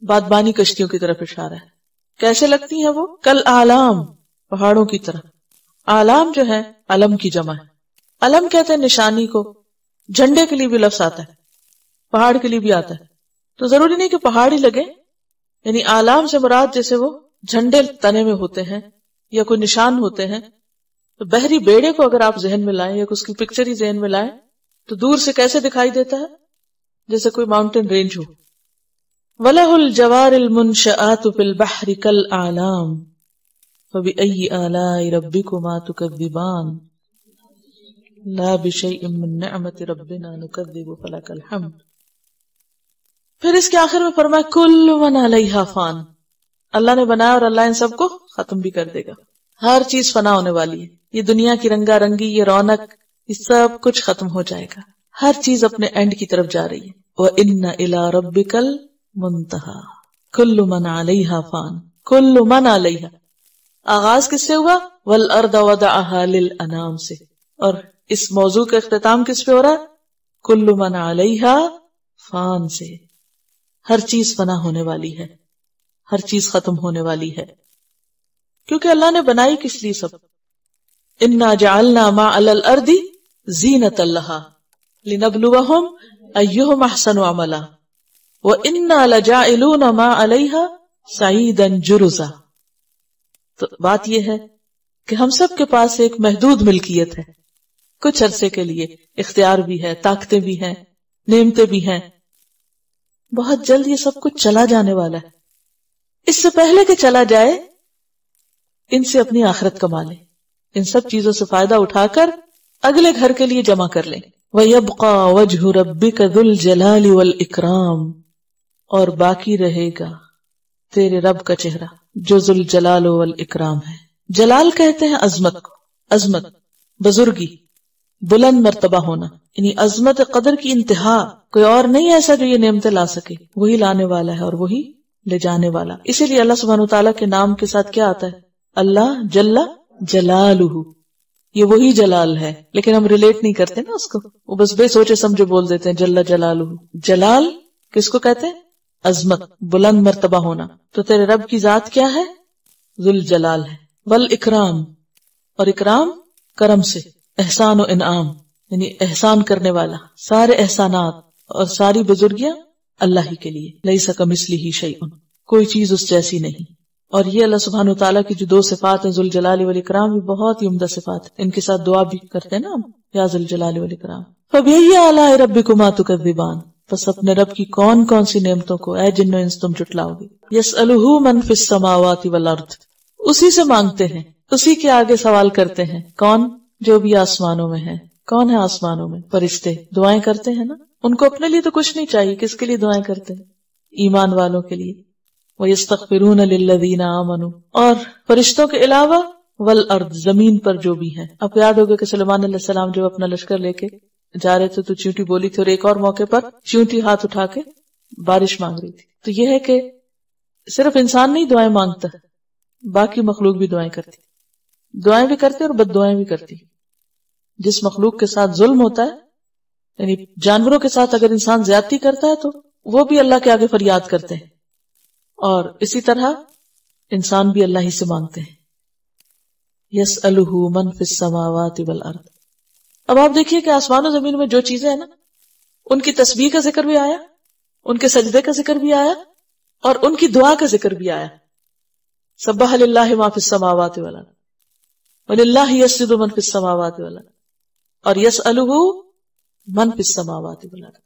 بادبانی کشتیوں کی طرف اشارہ ہے. کیسے لگتی ہیں وہ؟ کل اعلام، پہاڑوں کی طرح. اعلام جو ہے علم کی جمع ہے. علم کہتے ہیں نشانی کو. جھنڈے کے لیے بھی لفظ آتا ہے، پہاڑ کے لیے بھی آتا ہے. تو ضروری نہیں کہ پہاڑ ہی لگے، یعنی اعلام سے مراد جیسے وہ جھنڈے تنے میں ہوتے ہیں یا کوئی نشان ہوتے ہیں، تو بحری بیڑے کو اگر آپ ذہن میں لائیں یا اس کی پکچر ہی ذہن میں لائیں تو دور سے کیسے دکھائی دیتا ہے؟ جیسے کوئی ماؤنٹین رینج ہو. وَلَهُ الْجَوَارِ الْمُنْشَآتُ فِي الْبَحْرِ كَالْأَعْلَامِ فَبِأَيِّ آلَاءِ رَبِّكُمَا تُكَذِّبَانِ لَا بِشَيْءٍ مِّن نِّعْمَةِ رَبِّنَا نُكَذِّبُ فَلَكَ الْحَمْدُ. پھر اس کے آخر میں فرمایا كُلُّ مَنْ عَلَيْهَا فَانٍ. اللہ نے بنایا اور اللہ ان سب کو ختم بھی کر دے گا. ہر چیز فنا ہونے والی ہے. یہ دنیا کی رنگا رنگی، یہ رونق، یہ سب کچھ ختم ہو جائے گا. ہر چیز اپنے اینڈ کی طرف جا رہی ہے. وَإِنَّ إِلَىٰ رَبِّكَ الْمُنْتَهَىٰ كُلُّ مَنْ عَلَيْهَا فَانٍ. كُلُّ مَنْ عَلَيْهَا آغاز کس سے ہوا؟ وَالْأَرْضَ وَضَعَهَا لِلْأَنَامِ سے. اور اس موضوع کا اختتام کس پہ ہو رہا ہے؟ كُلُّ مَنْ عَلَيْهَا فَانٍ سے. ہر چیز فنا ہونے والی ہے، ہر چیز ختم ہونے والی ہے. کیونکہ اللہ نے بنائی کس لیے سب؟ اِنَّا جَعَلْنَا مَا عَلَى الْأَرْضِ زِینَةً لَهَا لِنَبْلُوَهُمْ أَيُّهُمْ أَحْسَنُ عَمَلًا وَإِنَّا لَجَاعِلُونَ مَا عَلَيْهَا سَعِيدًا جُرُزًا. تو بات یہ ہے کہ ہم سب کے پاس ایک محدود ملکیت ہے. کچھ عرصے کے لیے اختیار بھی ہے، طاقتیں بھی ہیں، نعمتیں بھی ہیں. بہت جلد یہ سب کچھ چلا جانے والا ہے. اس سے پہلے کہ چلا جائے ان سے اپنی آخرت کما لیں، ان سب چیزوں سے فائدہ اٹھا کر اگلے گھر کے لیے جمع کر لیں. وَيَبْقَى وَجْهُ رَبِّكَ ذُو الْجَلَالِ وَالْإِكْرَامِ. اور باقی رہے گا تیرے رب کا چہرہ جو ذو الجلال والإکرام ہے. جلال کہتے ہیں عظمت کو، عظمت، بزرگی، بلند مرتبہ ہونا، یعنی عظمت قدر کی انتہا. کوئی اور نہیں ایسا جو یہ نعمتیں لا سکے، وہی لانے والا ہے اور وہی لے جانے والا. اسی لیے اللہ سبحانہ وتعالیٰ کے نام کے ساتھ کیا آتا ہے؟ اللہ جل جلالہ. یہ وہی جلال ہے، لیکن ہم ریلیٹ نہیں کرتے نا اس کو، وہ بس بے سوچے سمجھے بول دیتے ہیں جل جلالہ. جلال کس کو کہتے ہیں؟ عظمت، بلند مرتبہ ہونا. تو تیرے رب کی ذات کیا ہے؟ ذو الجلال ہے. والاکرام، اور اکرام کرم سے، احسان و انعام، یعنی احسان کرنے والا. سارے احسانات اور ساری بزرگیاں اللہ ہی کے لیے. لیس کمثلہ شیء، کوئی چیز اس جیسی نہیں. اور یہ اللہ سبحانہ وتعالیٰ کی جو دو صفات ہیں، ذو الجلال والاکرام، یہ بہت ہی عمدہ صفات ہیں. ان کے ساتھ دعا بھی کرتے ہیں نا ہم، یا ذو الجلال والاکرام. فبأي آلاء ربکما تکذبان. بس اپنے رب کی کون کون سی نعمتوں کو اے جنو انس تم جھٹلاؤ گے. یسألہ من فی السماوات والارض. اسی سے مانگتے ہیں، اسی کے آگے سوال کرتے ہیں. کون؟ جو بھی آسمانوں میں ہے. کون ہے آسمانوں میں؟ فرشتے دعائیں کرتے ہیں نا. ان کو اپنے لیے تو کچھ نہیں چاہیے، کس کے لیے دعائیں کرتے ہیں؟ ایمان والوں کے لیے. وَيَسْتَغْفِرُونَ لِلَّذِينَ آمَنُوا. اور فرشتوں کے علاوہ والارض، زمین پر جو بھی ہے. آپ یاد ہوگا کہ سلیمان علیہ السلام جب اپنا لشکر لے کے جا رہے تھے تو چیونٹی بولی تھی، اور ایک اور موقع پر چیونٹی ہاتھ اٹھا کے بارش مانگ رہی تھی. تو یہ ہے کہ صرف انسان نہیں دعائیں مانگتا، باقی مخلوق بھی دعائیں کرتی. دعائیں بھی کرتے اور بد دعائیں بھی کرتی. جس مخلوق کے ساتھ ظلم ہوتا ہے، یعنی جانوروں کے ساتھ اگر انسان زیادتی کرتا ہے تو وہ بھی اللہ کے آگے فریاد کرتے ہیں، اور اسی طرح انسان بھی اللہ ہی سے مانگتے ہیں. یسألہ من فی السماوات والارض. اب آپ دیکھیے کہ آسمان و زمین میں جو چیزیں ہیں نا، ان کی تسبیح کا ذکر بھی آیا، ان کے سجدے کا ذکر بھی آیا، اور ان کی دعا کا ذکر بھی آیا. سبح للہ ما فی السماوات والارض وللہ یسجد من فی السماوات والارض اور یسألہ من فی السماوات والارض.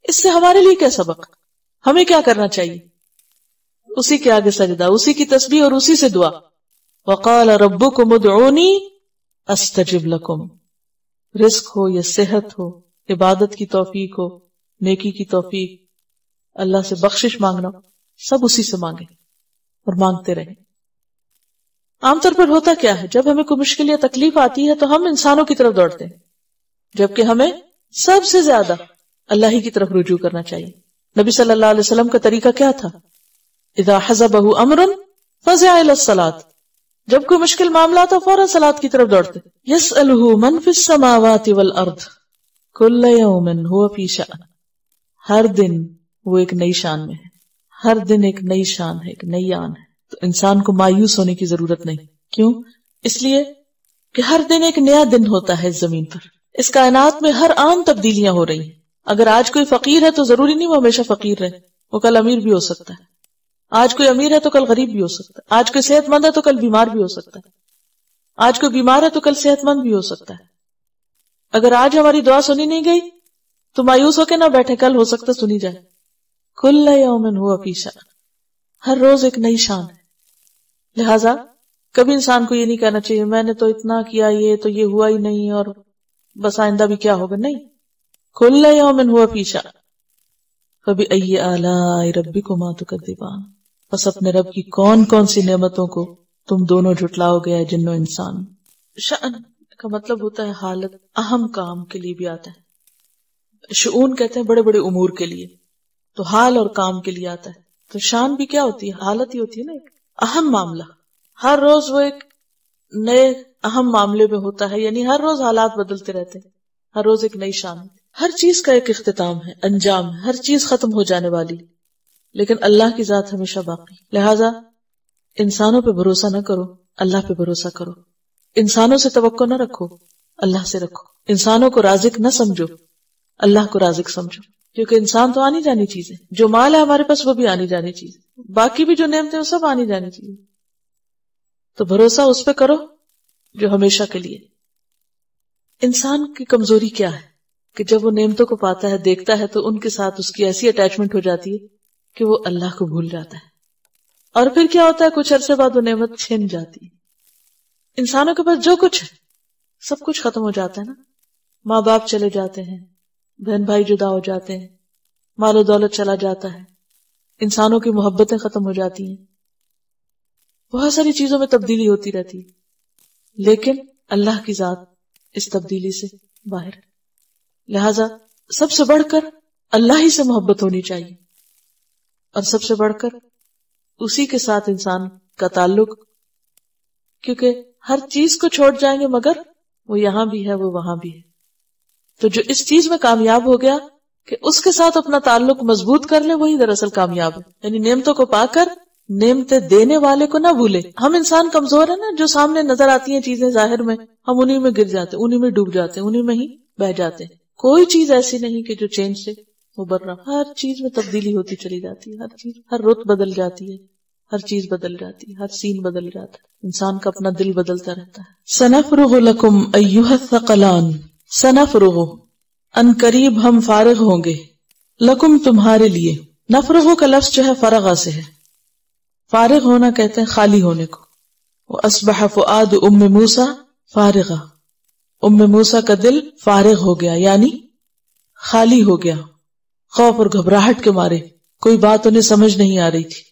اس سے ہمارے لیے کیا سبق؟ ہمیں کیا کرنا چاہیے؟ اسی کے آگے سجدہ، اسی کی تسبیح اور اسی سے دعا. وقال ربکم ادعونی استجب لکم. رزق ہو یا صحت ہو، عبادت کی توفیق ہو، نیکی کی توفیق، اللہ سے بخشش مانگنا، سب اسی سے مانگیں اور مانگتے رہیں. عام طور پر ہوتا کیا ہے، جب ہمیں کوئی مشکل یا تکلیف آتی ہے تو ہم انسانوں کی طرف دوڑتے ہیں، جبکہ ہمیں سب سے زیادہ اللہ ہی کی طرف رجوع کرنا چاہیے. نبی صلی اللہ علیہ وسلم کا طریقہ کیا تھا؟ اذا حزبہ امر فزع الی الصلاۃ. جب کوئی مشکل معاملہ تھا فوراً صلاۃ کی طرف دوڑتے. یسألہ من فی السماوات والارض کل یوم هو فی شأن. ہر دن وہ ایک نئی شان میں ہے، ہر دن ایک نئی شان ہے، ایک نئی آن ہے. تو انسان کو مایوس ہونے کی ضرورت نہیں. کیوں؟ اس لیے کہ ہر دن ایک نیا دن ہوتا ہے اس زمین پر. اس کائنات میں ہر آن تبدیلیاں ہو رہی ہیں. اگر آج کوئی فقیر ہے تو ضروری نہیں وہ ہمیشہ فقیر رہے، وہ کل امیر بھی ہو سکتا ہے. آج کوئی امیر ہے تو کل غریب بھی ہو سکتا ہے. آج کوئی صحت مند ہے تو کل بیمار بھی ہو سکتا ہے. آج کوئی بیمار ہے تو کل صحت مند بھی ہو سکتا ہے. اگر آج ہماری دعا سنی نہیں گئی تو مایوس ہو کے نہ بیٹھے، کل ہو سکتا سنی جائے. کل یوم ہوا فی شأن، ہر روز ایک نئی شان ہے. لہذا کبھی انسان کو یہ نہیں کہنا چاہیے میں نے تو اتنا کیا، یہ تو یہ ہوا ہی نہیں اور بس آئندہ بھی کیا ہوگا. نہیں، کل یوم ہوا فی شأن فبأی آلاء ربکما تکذبان، بس اپنے رب کی کون کون سی نعمتوں کو تم دونوں جھٹلاؤ گے جن و انسان. شأن کا مطلب ہوتا ہے حالت، اہم کام کے لیے بھی آتا ہے. شؤون کہتے ہیں بڑے بڑے امور کے لیے، تو حال اور کام کے لیے آتا ہے. تو شان بھی کیا ہوتی ہے؟ حالت ہی ہوتی ہے نا، ایک اہم معاملہ. ہر روز وہ ایک نئے اہم معاملے میں ہوتا ہے، یعنی ہر روز حالات بدلتے رہتے ہیں، ہر روز ایک نئی شان. ہر چیز کا ایک اختتام ہے، انجام ہے، ہر چیز ختم ہو جانے والی، لیکن اللہ کی ذات ہمیشہ باقی. لہذا انسانوں پہ بھروسہ نہ کرو، اللہ پہ بھروسہ کرو. انسانوں سے توقع نہ رکھو، اللہ سے رکھو. انسانوں کو رازق نہ سمجھو، اللہ کو رازق سمجھو. کیونکہ انسان تو آنی جانی چیز ہے، جو مال ہے ہمارے پاس وہ بھی آنی جانی چیز ہے، باقی بھی جو نعمتیں وہ سب آنی جانی چیز ہے. تو بھروسہ اس پہ کرو جو ہمیشہ کے لیے. انسان کی کمزوری کیا ہے کہ جب وہ نعمتوں کو پاتا ہے، دیکھتا ہے، تو ان کے ساتھ اس کی ایسی اٹیچمنٹ ہو جاتی ہے کہ وہ اللہ کو بھول جاتا ہے. اور پھر کیا ہوتا ہے، کچھ عرصے بعد وہ نعمت چھن جاتی ہے. انسانوں کے پاس جو کچھ ہے سب کچھ ختم ہو جاتا ہے نا. ماں باپ چلے جاتے ہیں، بہن بھائی جدا ہو جاتے ہیں، مال و دولت چلا جاتا ہے، انسانوں کی محبتیں ختم ہو جاتی ہیں، بہت ساری چیزوں میں تبدیلی ہوتی رہتی ہے. لیکن اللہ کی ذات اس تبدیلی سے باہر. لہذا سب سے بڑھ کر اللہ ہی سے محبت ہونی چاہیے، اور سب سے بڑھ کر اسی کے ساتھ انسان کا تعلق، کیونکہ ہر چیز کو چھوڑ جائیں گے مگر وہ یہاں بھی ہے، وہ وہاں بھی ہے. تو جو اس چیز میں کامیاب ہو گیا کہ اس کے ساتھ اپنا تعلق مضبوط کر لے، وہی دراصل کامیاب ہے. یعنی نعمتوں کو پا کر نعمتیں دینے والے کو نہ بھولے. ہم انسان کمزور ہیں نا، جو سامنے نظر آتی ہیں چیزیں ظاہر میں، ہم انہی میں گر جاتے، انہی میں ڈوب جاتے، انہی میں ہی بہ جاتے. کوئی چیز ایسی نہیں کہ جو چینج سے ابھر رہا. ہر چیز میں تبدیلی ہوتی چلی جاتی ہے، ہر چیز، ہر رت بدل جاتی ہے، ہر چیز بدل جاتی ہے، ہر سین بدل جاتا ہے. انسان کا اپنا دل بدلتا رہتا ہے. سنفرغ لکم ایھا الثقلان، سنفرغ ان قریب ہم فارغ ہوں گے، لکم تمہارے لیے. نفرغ کا لفظ جو ہے فرغ سے ہے. فارغ ہونا کہتے ہیں خالی ہونے کو. وَأَصْبَحَ فُؤَادُ أُمِّ مُوسَى فارغا، موسیٰ کا دل فارغ ہو گیا، یعنی خالی ہو گیا، خوف اور گھبراہٹ کے مارے. کوئی بات انہیں سمجھ نہیں آ رہی تھی.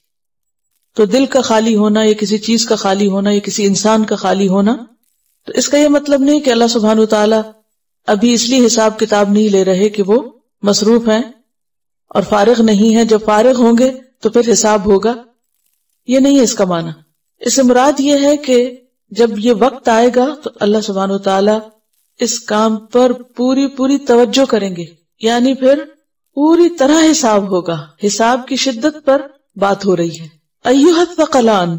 تو دل کا خالی ہونا یا کسی چیز کا خالی ہونا یا کسی انسان کا خالی ہونا، تو اس کا یہ مطلب نہیں کہ اللہ سبحانہ وتعالی ابھی اس لیے حساب کتاب نہیں لے رہے کہ وہ مصروف ہیں اور فارغ نہیں ہیں. جب فارغ ہوں گے تو پھر حساب ہوگا، یہ نہیں ہے اس کا معنی. اس سے مراد یہ ہے کہ جب یہ وقت آئے گا تو اللہ سبحانہ وتعالی اس کام پر پوری توجہ کریں گے، یعنی پھر پوری طرح حساب ہوگا. حساب کی شدت پر بات ہو رہی ہے. ایھا الثقلان،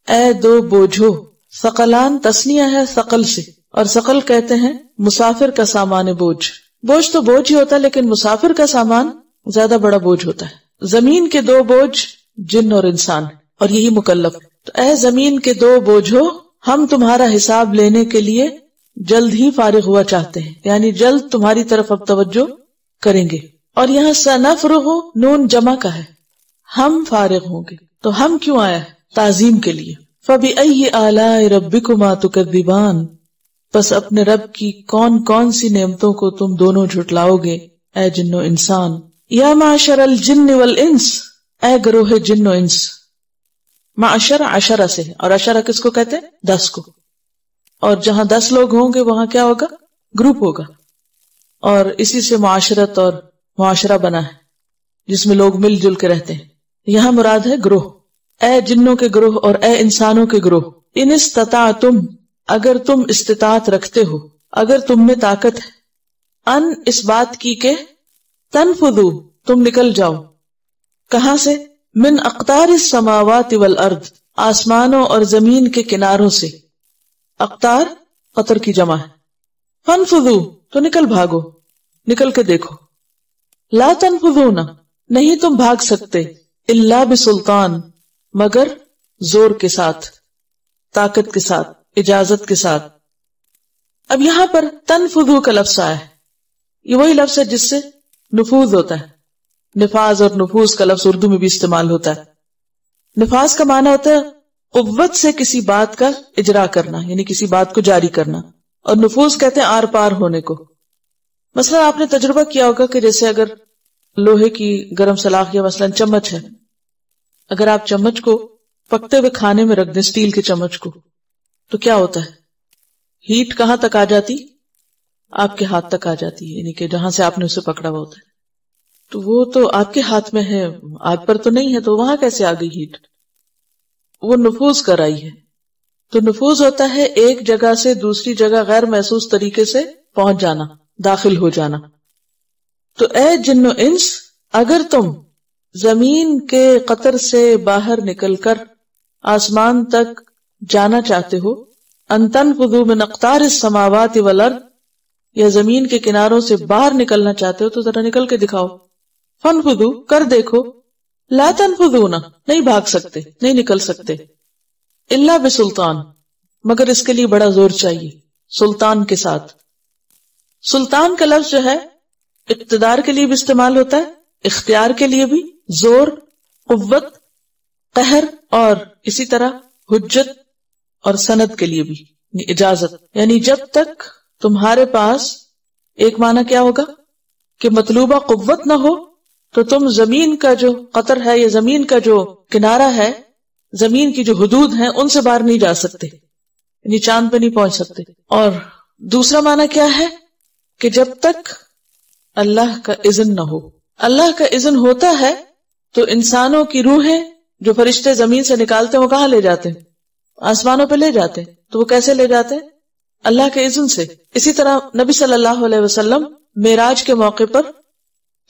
اے دو بوجھو. ثقلان تسنیہ ہے ثقل سے، اور ثقل کہتے ہیں مسافر کا سامان بوجھ. بوجھ تو بوجھ ہی ہوتا ہے، لیکن مسافر کا سامان زیادہ بڑا بوجھ ہوتا ہے. زمین کے دو بوجھ جن اور انسان، اور یہی مکلف. تو اے زمین کے دو بوجھو، ہم تمہارا حساب لینے کے لیے جلد ہی فارغ ہوا چاہتے ہیں، یعنی جلد تمہاری طرف اب توجہ کریں گے. اور یہاں سنفرغ نون جمع کا ہے، ہم فارغ ہوں گے. تو ہم کیوں آیا ہے؟ تعظیم کے لیے. فبأي آلاء ربكما تكذبان، بس اپنے رب کی کون کون سی نعمتوں کو تم دونوں جھٹلاؤ گے اے جن و انسان. یا معشر الجن والانس، اے گروہ جن و انس. معشر عشرہ سے ہے، اور عشرہ کس کو کہتے ہیں؟ 10 کو. اور جہاں 10 لوگ ہوں گے وہاں کیا ہوگا؟ گروپ ہوگا. اور اسی سے معاشرت اور معاشرہ بنا ہے جس میں لوگ مل جل کے رہتے ہیں. یہاں مراد ہے گروہ. اے جنوں کے گروہ اور اے انسانوں کے گروہ. ان استطاعتم، اگر تم استطاعت رکھتے ہو، اگر تم میں طاقت ہے. ان اس بات کی کہ تنفذو، تم نکل جاؤ. کہاں سے؟ من اقطار السماوات والارض، آسمانوں اور زمین کے کناروں سے. اقطار قطر کی جمع ہے. فانفذو، تو نکل بھاگو، نکل کے دیکھو. لا تنفذون، نہیں تم بھاگ سکتے. الا بسلطان، مگر زور کے ساتھ، طاقت کے ساتھ. اجازت کے ساتھ. اب یہاں پر تنفذو کا لفظ آیا ہے، یہ وہی لفظ ہے جس سے نفوذ ہوتا ہے. نفاذ اور نفوذ کا لفظ اردو میں بھی استعمال ہوتا ہے. نفاذ کا معنی ہوتا ہے قوت سے کسی بات کا اجرا کرنا، یعنی کسی بات کو جاری کرنا، اور نفوذ کہتے ہیں آر پار ہونے کو. مثلا آپ نے تجربہ کیا ہوگا کہ جیسے اگر لوہے کی گرم سلاخ یا مثلا چمچ ہے، اگر آپ چمچ کو پکتے ہوئے کھانے میں رکھ دیں، اسٹیل کے چمچ کو، تو کیا ہوتا ہے؟ ہیٹ کہاں تک آ جاتی؟ آپ کے ہاتھ تک آ جاتی ہے، یعنی کہ جہاں سے آپ نے اسے پکڑا ہوا ہوتا ہے. تو وہ تو آپ کے ہاتھ میں ہے، آگ پر تو نہیں ہے، تو وہاں کیسے آ گئی ہیٹ؟ وہ نفوذ کر آئی ہے. تو نفوذ ہوتا ہے ایک جگہ سے دوسری جگہ غیر محسوس طریقے سے پہنچ جانا، داخل ہو جانا. تو اے جن و انس، اگر تم زمین کے قطر سے باہر نکل کر آسمان تک جانا چاہتے ہو، ان تنفذوا من اقطار السماوات والارض، یا زمین کے کناروں سے باہر نکلنا چاہتے ہو تو ذرا نکل کے دکھاؤ. فانفذوا، کر دیکھو. لا تنفذون، نہیں بھاگ سکتے، نہیں نکل سکتے. الا بسلطان، مگر اس کے لیے بڑا زور چاہیے، سلطان کے ساتھ. سلطان کا لفظ جو ہے اقتدار کے لیے بھی استعمال ہوتا ہے، اختیار کے لیے بھی، زور، قوت، قہر، اور اسی طرح حجت اور سند کے لیے بھی، اجازت. یعنی جب تک تمہارے پاس، ایک معنی کیا ہوگا کہ مطلوبہ قوت نہ ہو تو تم زمین کا جو قطر ہے یا زمین کا جو کنارہ ہے، زمین کی جو حدود ہیں ان سے باہر نہیں جا سکتے، یعنی چاند پہ نہیں پہنچ سکتے. اور دوسرا معنی کیا ہے کہ جب تک اللہ کا اذن نہ ہو. اللہ کا اذن ہوتا ہے تو انسانوں کی روحیں جو فرشتے زمین سے نکالتے ہیں وہ کہاں لے جاتے ہیں؟ آسمانوں پہ لے جاتے ہیں. تو وہ کیسے لے جاتے ہیں؟ اللہ کے اذن سے. اسی طرح نبی صلی اللہ علیہ وسلم معراج کے موقع پر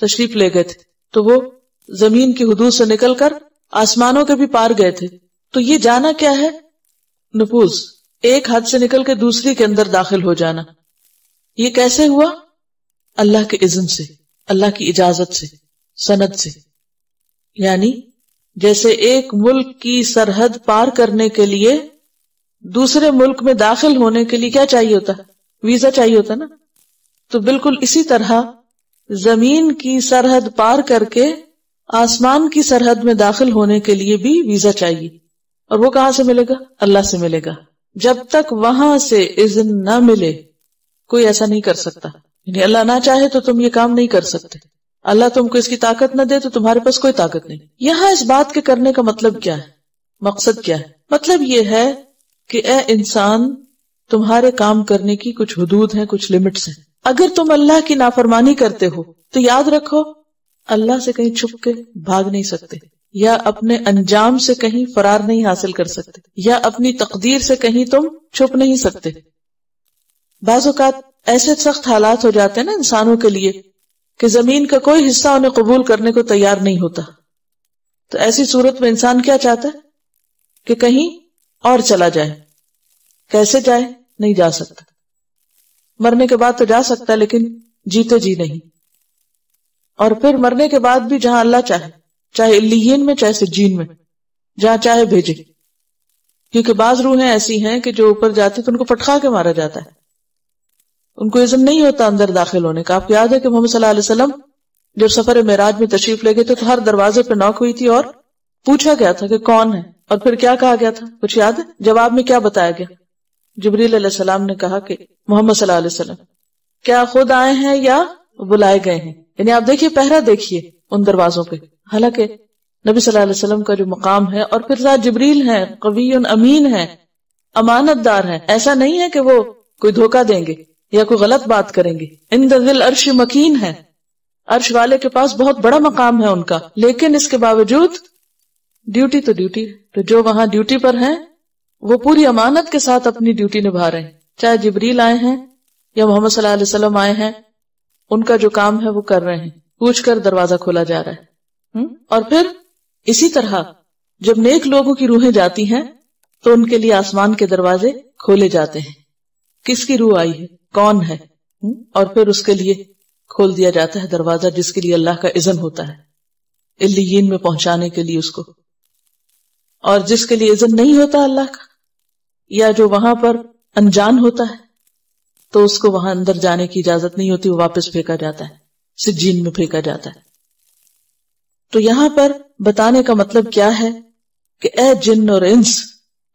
تشریف لے گئے تھے تو وہ زمین کی حدود سے نکل کر آسمانوں کے بھی پار گئے تھے. تو یہ جانا کیا ہے؟ نفوذ، ایک حد سے نکل کے دوسری کے اندر داخل ہو جانا. یہ کیسے ہوا؟ اللہ کے اذن سے، اللہ کی اجازت سے، سند سے. یعنی جیسے ایک ملک کی سرحد پار کرنے کے لیے دوسرے ملک میں داخل ہونے کے لیے کیا چاہیے ہوتا ہے؟ ویزا چاہیے ہوتا نا. تو بالکل اسی طرح زمین کی سرحد پار کر کے آسمان کی سرحد میں داخل ہونے کے لیے بھی ویزا چاہیے. اور وہ کہاں سے ملے گا؟ اللہ سے ملے گا. جب تک وہاں سے اذن نہ ملے کوئی ایسا نہیں کر سکتا. یعنی اللہ نہ چاہے تو تم یہ کام نہیں کر سکتے، اللہ تم کو اس کی طاقت نہ دے تو تمہارے پاس کوئی طاقت نہیں. یہاں اس بات کے کرنے کا مطلب کیا ہے؟ مقصد کیا ہے؟ مطلب یہ ہے کہ اے انسان، تمہارے کام کرنے کی کچھ حدود ہیں، کچھ لمٹس ہیں. اگر تم اللہ کی نافرمانی کرتے ہو تو یاد رکھو اللہ سے کہیں چھپ کے بھاگ نہیں سکتے، یا اپنے انجام سے کہیں فرار نہیں حاصل کر سکتے، یا اپنی تقدیر سے کہیں تم چھپ نہیں سکتے. بعض اوقات ایسے سخت حالات ہو جاتے ہیں نا انسانوں کے لیے کہ زمین کا کوئی حصہ انہیں قبول کرنے کو تیار نہیں ہوتا. تو ایسی صورت میں انسان کیا چاہتا ہے کہ کہیں اور چلا جائے. کیسے جائے؟ نہیں جا سکتا. مرنے کے بعد تو جا سکتا ہے لیکن جیتے جی نہیں. اور پھر مرنے کے بعد بھی جہاں اللہ چاہے، چاہے علیین میں چاہے سجین میں، جہاں چاہے بھیجے. کیونکہ بعض روحیں ایسی ہیں کہ جو اوپر جاتی تو ان کو پٹخا کے مارا جاتا ہے، ان کو اذن نہیں ہوتا اندر داخل ہونے کا. آپ کو یاد ہے کہ محمد صلی اللہ علیہ وسلم جب سفر معراج میں تشریف لے گئے تھے تو ہر دروازے پہ نوک ہوئی تھی اور پوچھا گیا تھا کہ کون ہے، اور پھر کیا کہا گیا تھا؟ کچھ یاد ہے؟ جواب میں کیا بتایا گیا؟ جبریل علیہ السلام نے کہا کہ محمد صلی اللہ علیہ وسلم کیا خود آئے ہیں یا بلائے گئے ہیں. یعنی آپ دیکھیے، پہرا دیکھیے ان دروازوں پہ. حالانکہ نبی صلی اللہ علیہ وسلم کا جو مقام ہے، اور پھر ذات جبریل ہے، قوی امین ہے، امانت دار ہے. ایسا نہیں ہے کہ وہ کوئی دھوکہ دیں گے یا کوئی غلط بات کریں گے. عند ذی العرش مکین ہے، عرش والے کے پاس بہت بڑا مقام ہے ان کا. لیکن اس کے باوجود ڈیوٹی تو ڈیوٹی، تو جو وہاں ڈیوٹی پر ہیں وہ پوری امانت کے ساتھ اپنی ڈیوٹی نبھا رہے ہیں. چاہے جبریل آئے ہیں یا محمد صلی اللہ علیہ وسلم آئے ہیں، ان کا جو کام ہے وہ کر رہے ہیں. پوچھ کر دروازہ کھولا جا رہا ہے. اور پھر اسی طرح جب نیک لوگوں کی روحیں جاتی ہیں تو ان کے لیے آسمان کے دروازے کھولے جاتے ہیں. کس کی روح آئی ہے، کون ہے، اور پھر اس کے لیے کھول دیا جاتا ہے دروازہ جس کے لیے اللہ کا اذن ہوتا ہے علیین میں پہنچانے کے لیے اس کو. اور جس کے لیے اذن نہیں ہوتا اللہ کا، یا جو وہاں پر انجان ہوتا ہے تو اس کو وہاں اندر جانے کی اجازت نہیں ہوتی، وہ واپس پھینکا جاتا ہے، سجین میں پھینکا جاتا ہے. تو یہاں پر بتانے کا مطلب کیا ہے کہ اے جن اور انس،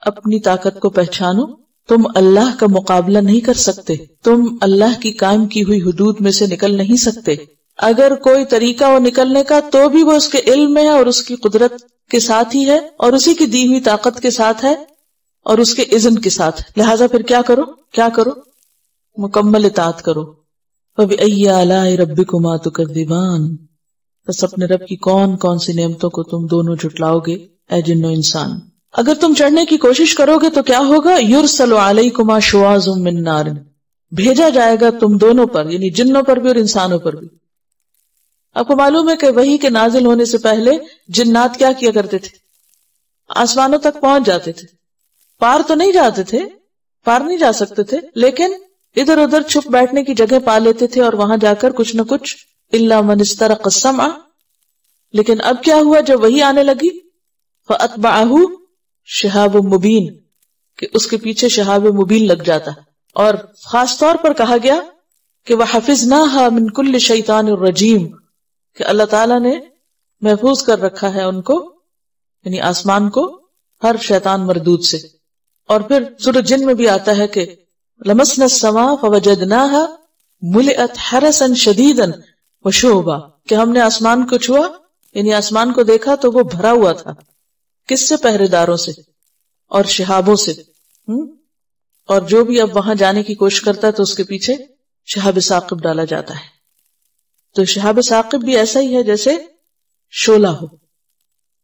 اپنی طاقت کو پہچانو. تم اللہ کا مقابلہ نہیں کر سکتے، تم اللہ کی قائم کی ہوئی حدود میں سے نکل نہیں سکتے. اگر کوئی طریقہ ہو نکلنے کا تو بھی وہ اس کے علم میں ہے اور اس کی قدرت کے ساتھ ہی ہے اور اسی کی دی ہوئی طاقت کے ساتھ ہے اور اس کے اذن کے ساتھ. لہٰذا پھر کیا کرو؟ مکمل اطاعت کرو. فَبِأَيِّ آلَاءِ رَبِّكُمَا تُكَذِّبَانِ، بس اپنے رب کی کون کون سی نعمتوں کو تم دونوں جھٹلاؤ گے اے جن و انسان. اگر تم چڑھنے کی کوشش کرو گے تو کیا ہوگا؟ یرسل علیکما شواظ من نار، بھیجا جائے گا تم دونوں پر، یعنی جنوں پر بھی اور انسانوں پر بھی. آپ کو معلوم ہے کہ وحی کے نازل ہونے سے پہلے جنات کیا کیا کرتے تھے؟ آسمانوں تک پہنچ جاتے تھے، پار تو نہیں جاتے تھے، پار نہیں جا سکتے تھے، لیکن ادھر ادھر چھپ بیٹھنے کی جگہ پا لیتے تھے اور وہاں جا کر کچھ نہ کچھ الا من استرق السمع. لیکن اب کیا ہوا جب وحی آنے لگی؟ فاتبعہ شہاب مبین، کہ اس کے پیچھے شہاب مبین لگ جاتا. اور خاص طور پر کہا گیا کہ وَحَفِظْنَاهَا مِن كُلِّ شَيْطَانٍ رَجِيمٍ، کہ اللہ تعالیٰ نے محفوظ کر رکھا ہے ان کو، یعنی آسمان کو، ہر شیطان مردود سے. اور پھر سورۃ جن میں بھی آتا ہے کہ لَمَسْنَا السَّمَاءَ فَوَجَدْنَاهَا مُلِئَتْ حَرَسًا شَدِيدًا وَشُهُبًا، کہ ہم نے آسمان کو چھوا، یعنی آسمان کو دیکھا تو وہ بھرا ہوا تھا. کس سے؟ پہرے داروں سے اور شہابوں سے. اور جو بھی اب وہاں جانے کی کوشش کرتا ہے تو اس کے پیچھے شہاب ثاقب ڈالا جاتا ہے. تو شہاب ثاقب بھی ایسا ہی ہے جیسے شعلہ ہو.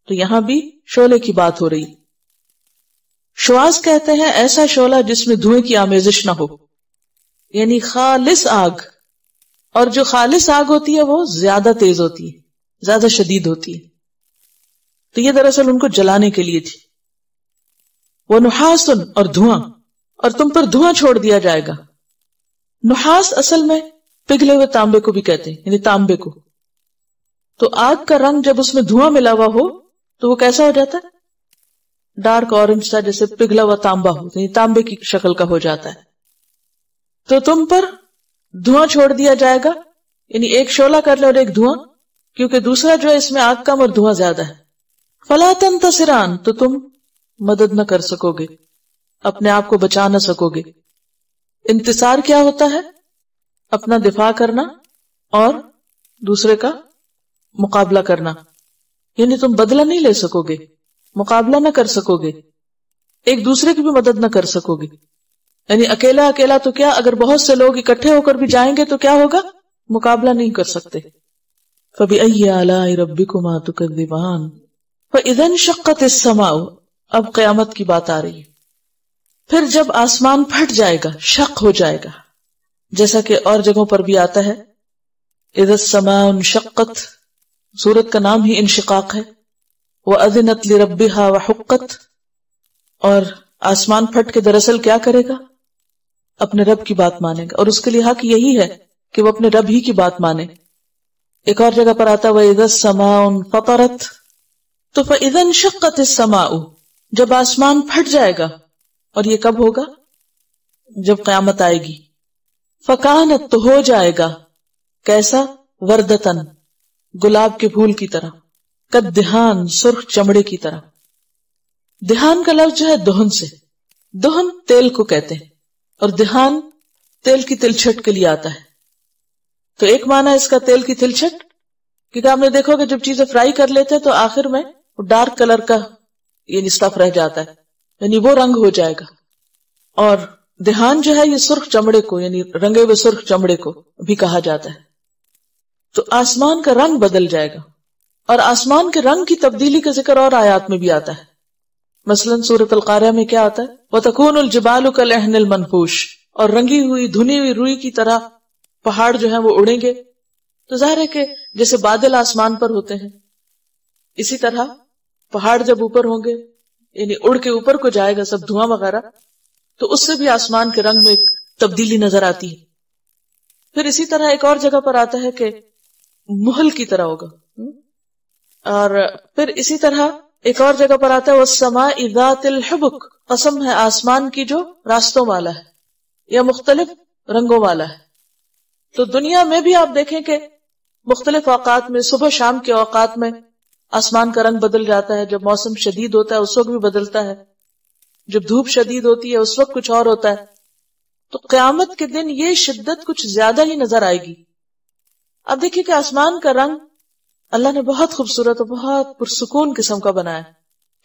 تو یہاں بھی شعلے کی بات ہو رہی. شواظ کہتے ہیں ایسا شعلہ جس میں دھوئیں کی آمیزش نہ ہو، یعنی خالص آگ. اور جو خالص آگ ہوتی ہے وہ زیادہ تیز ہوتی ہے، زیادہ شدید ہوتی ہے. تو یہ دراصل ان کو جلانے کے لیے تھی. وہ نحاس، اور دھواں، اور تم پر دھواں چھوڑ دیا جائے گا. نحاس اصل میں پگھلے ہوئے تانبے کو بھی کہتے ہیں، یعنی تانبے کو. تو آگ کا رنگ جب اس میں دھواں ملا ہوا ہو تو وہ کیسا ہو جاتا ہے؟ ڈارک اورنج سا، جیسے پگھلا ہوا تانبا ہو، یعنی تانبے کی شکل کا ہو جاتا ہے. تو تم پر دھواں چھوڑ دیا جائے گا، یعنی ایک شعلہ کر لے اور ایک دھواں، کیونکہ دوسرا جو ہے اس میں آگ کم اور دھواں زیادہ ہے. فلا تنتصران، تو تم مدد نہ کر سکو گے، اپنے آپ کو بچا نہ سکو گے. انتصار کیا ہوتا ہے؟ اپنا دفاع کرنا اور دوسرے کا مقابلہ کرنا. یعنی تم بدلہ نہیں لے سکو گے، مقابلہ نہ کر سکو گے، ایک دوسرے کی بھی مدد نہ کر سکو گے. یعنی اکیلا اکیلا تو کیا، اگر بہت سے لوگ اکٹھے ہو کر بھی جائیں گے تو کیا ہوگا؟ مقابلہ نہیں کر سکتے. فَبِأَيِّ آلَاءِ رَبِّكُمَا تُكَذِّبَانِ فَإِذَا انشَقَّتِ السَّمَاءُ. اب قیامت کی بات آ رہی ہے. پھر جب آسمان پھٹ جائے گا، شق ہو جائے گا، جیسا کہ اور جگہوں پر بھی آتا ہے اذا السماء انشقت، سورت کا نام ہی انشقاق ہے. وَأَذِنَتْ لِرَبِّهَا وَحُقَّتْ، اور آسمان پھٹ کے دراصل کیا کرے گا؟ اپنے رب کی بات مانے گا، اور اس کے لیے حق یہی ہے کہ وہ اپنے رب ہی کی بات مانے. ایک اور جگہ پر آتا ہے وَإِذَا السَّمَاءُ انفطرت. تو فَإِذَا انشَقَّتِ السَّمَاءُ، جب آسمان پھٹ جائے گا، اور یہ کب ہوگا؟ جب قیامت آئے گی. فَكَانَتْ، تو ہو جائے گا، کیسا؟ وردتن، گلاب کے پھول کی طرح، کدہان، سرخ چمڑے کی طرح. دہان کا لفظ جو ہے دہن سے، دہن تیل کو کہتے ہیں، اور دہان تیل کی تلچھٹ کے لیے آتا ہے. تو ایک معنی اس کا تیل کی تلچھٹ، کیونکہ آپ نے دیکھو کہ جب چیزیں فرائی کر لیتے ہیں تو آخر میں ڈارک کلر کا یعنی اسٹف رہ جاتا ہے، یعنی وہ رنگ ہو جائے گا. اور دہان جو ہے یہ سرخ چمڑے کو، یعنی رنگے ہوئے سرخ چمڑے کو بھی کہا جاتا ہے. تو آسمان کا رنگ بدل جائے گا، اور آسمان کے رنگ کی تبدیلی کا ذکر اور آیات میں بھی آتا ہے. مثلا سورۃ القاریہ میں کیا آتا ہے؟ وَتَكُونُ الْجِبَالُ كَالْعِهْنِ الْمَنْفُوشِ، اور رنگی ہوئی دھنی ہوئی روئی کی طرح پہاڑ جو ہیں وہ اڑیں گے. تو ظاہر ہے کہ جیسے بادل آسمان پر ہوتے ہیں اسی طرح پہاڑ جب اوپر ہوں گے، یعنی اڑ کے اوپر کو جائے گا سب دھواں وغیرہ، تو اس سے بھی آسمان کے رنگ میں ایک تبدیلی نظر آتی ہے. پھر اسی طرح ایک اور جگہ پر آتا ہے کہ محل کی طرح ہوگا. اور پھر اسی طرح ایک اور جگہ پر آتا ہے وَالسَّمَاءِ ذَاتِ الْحُبُكِ، قسم ہے آسمان کی جو راستوں والا ہے یا مختلف رنگوں والا ہے. تو دنیا میں بھی آپ دیکھیں کہ مختلف اوقات میں، صبح شام کے اوقات میں آسمان کا رنگ بدل جاتا ہے. جب موسم شدید ہوتا ہے اس وقت بھی بدلتا ہے، جب دھوپ شدید ہوتی ہے اس وقت کچھ اور ہوتا ہے. تو قیامت کے دن یہ شدت کچھ زیادہ ہی نظر آئے گی. اب دیکھیے کہ آسمان کا رنگ اللہ نے بہت خوبصورت اور بہت پرسکون قسم کا بنایا،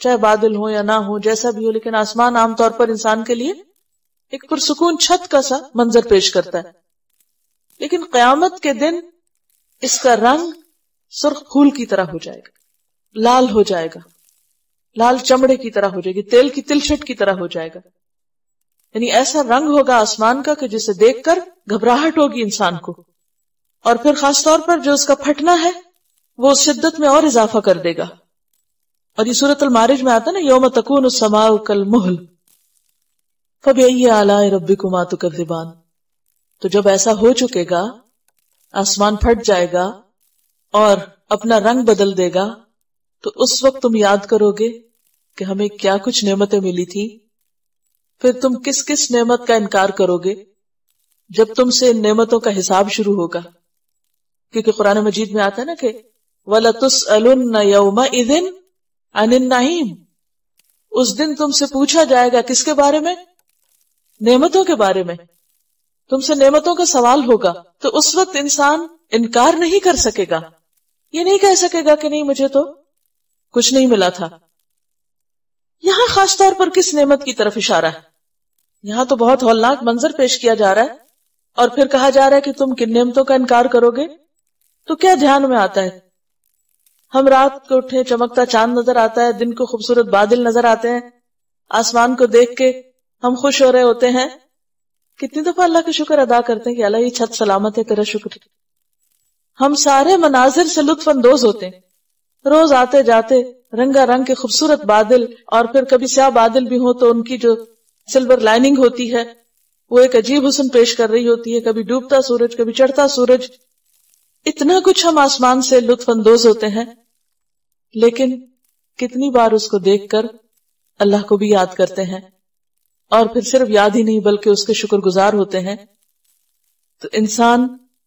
چاہے بادل ہو یا نہ ہو، جیسا بھی ہو، لیکن آسمان عام طور پر انسان کے لیے ایک پرسکون چھت کا سا منظر پیش کرتا ہے. لیکن قیامت کے دن اس کا رنگ سرخ پھول کی طرح ہو جائے گا، لال ہو جائے گا، لال چمڑے کی طرح ہو جائے گی، تیل کی تلچھٹ کی طرح ہو جائے گا. یعنی ایسا رنگ ہوگا آسمان کا کہ جسے دیکھ کر گھبراہٹ ہوگی انسان کو، اور پھر خاص طور پر جو اس کا پھٹنا ہے وہ اس شدت میں اور اضافہ کر دے گا. اور یہ سورۃ المعارج میں آتا ہے نا، یوم تکون السماء کالمہل فبأی آلاء ربکما تکذبان. تو جب ایسا ہو چکے گا، آسمان پھٹ جائے گا اور اپنا رنگ بدل دے گا، تو اس وقت تم یاد کرو گے کہ ہمیں کیا کچھ نعمتیں ملی تھی. پھر تم کس کس نعمت کا انکار کرو گے جب تم سے ان نعمتوں کا حساب شروع ہوگا. کیونکہ قرآن مجید میں آتا ہے نا کہ وَلَتُسْأَلُنَّ يَوْمَئِذٍ عَنِ النَّعِيمِ. اس دن تم سے پوچھا جائے گا کس کے بارے میں؟ نعمتوں کے بارے میں. تم سے نعمتوں کا سوال ہوگا. تو اس وقت انسان انکار نہیں کر سکے گا، یہ نہیں کہہ سکے گا کہ نہیں مجھے تو کچھ نہیں ملا تھا. یہاں خاص طور پر کس نعمت کی طرف اشارہ ہے؟ یہاں تو بہت ہولناک منظر پیش کیا جا رہا ہے، اور پھر کہا جا رہا ہے کہ تم کن نعمتوں کا انکار کرو گے. تو کیا دھیان میں آتا ہے؟ ہم رات کو اٹھے، چمکتا چاند نظر آتا ہے، دن کو خوبصورت بادل نظر آتے ہیں، آسمان کو دیکھ کے ہم خوش ہو رہے ہوتے ہیں. کتنی دفعہ اللہ کا شکر ادا کرتے ہیں کہ اللہ یہ چھت سلامت ہے، تیرا شکر. ہم سارے مناظر سے لطف اندوز ہوتے ہیں، روز آتے جاتے رنگا رنگ کے خوبصورت بادل، اور پھر کبھی سیاہ بادل بھی ہو تو ان کی جو سلور لائننگ ہوتی ہے وہ ایک عجیب حسن پیش کر رہی ہوتی ہے، کبھی ڈوبتا سورج، کبھی چڑھتا سورج. اتنا کچھ ہم آسمان سے لطف اندوز ہوتے ہیں، لیکن کتنی بار اس کو دیکھ کر اللہ کو بھی یاد کرتے ہیں، اور پھر صرف یاد ہی نہیں بلکہ اس کے شکر گزار ہوتے ہیں. تو انسان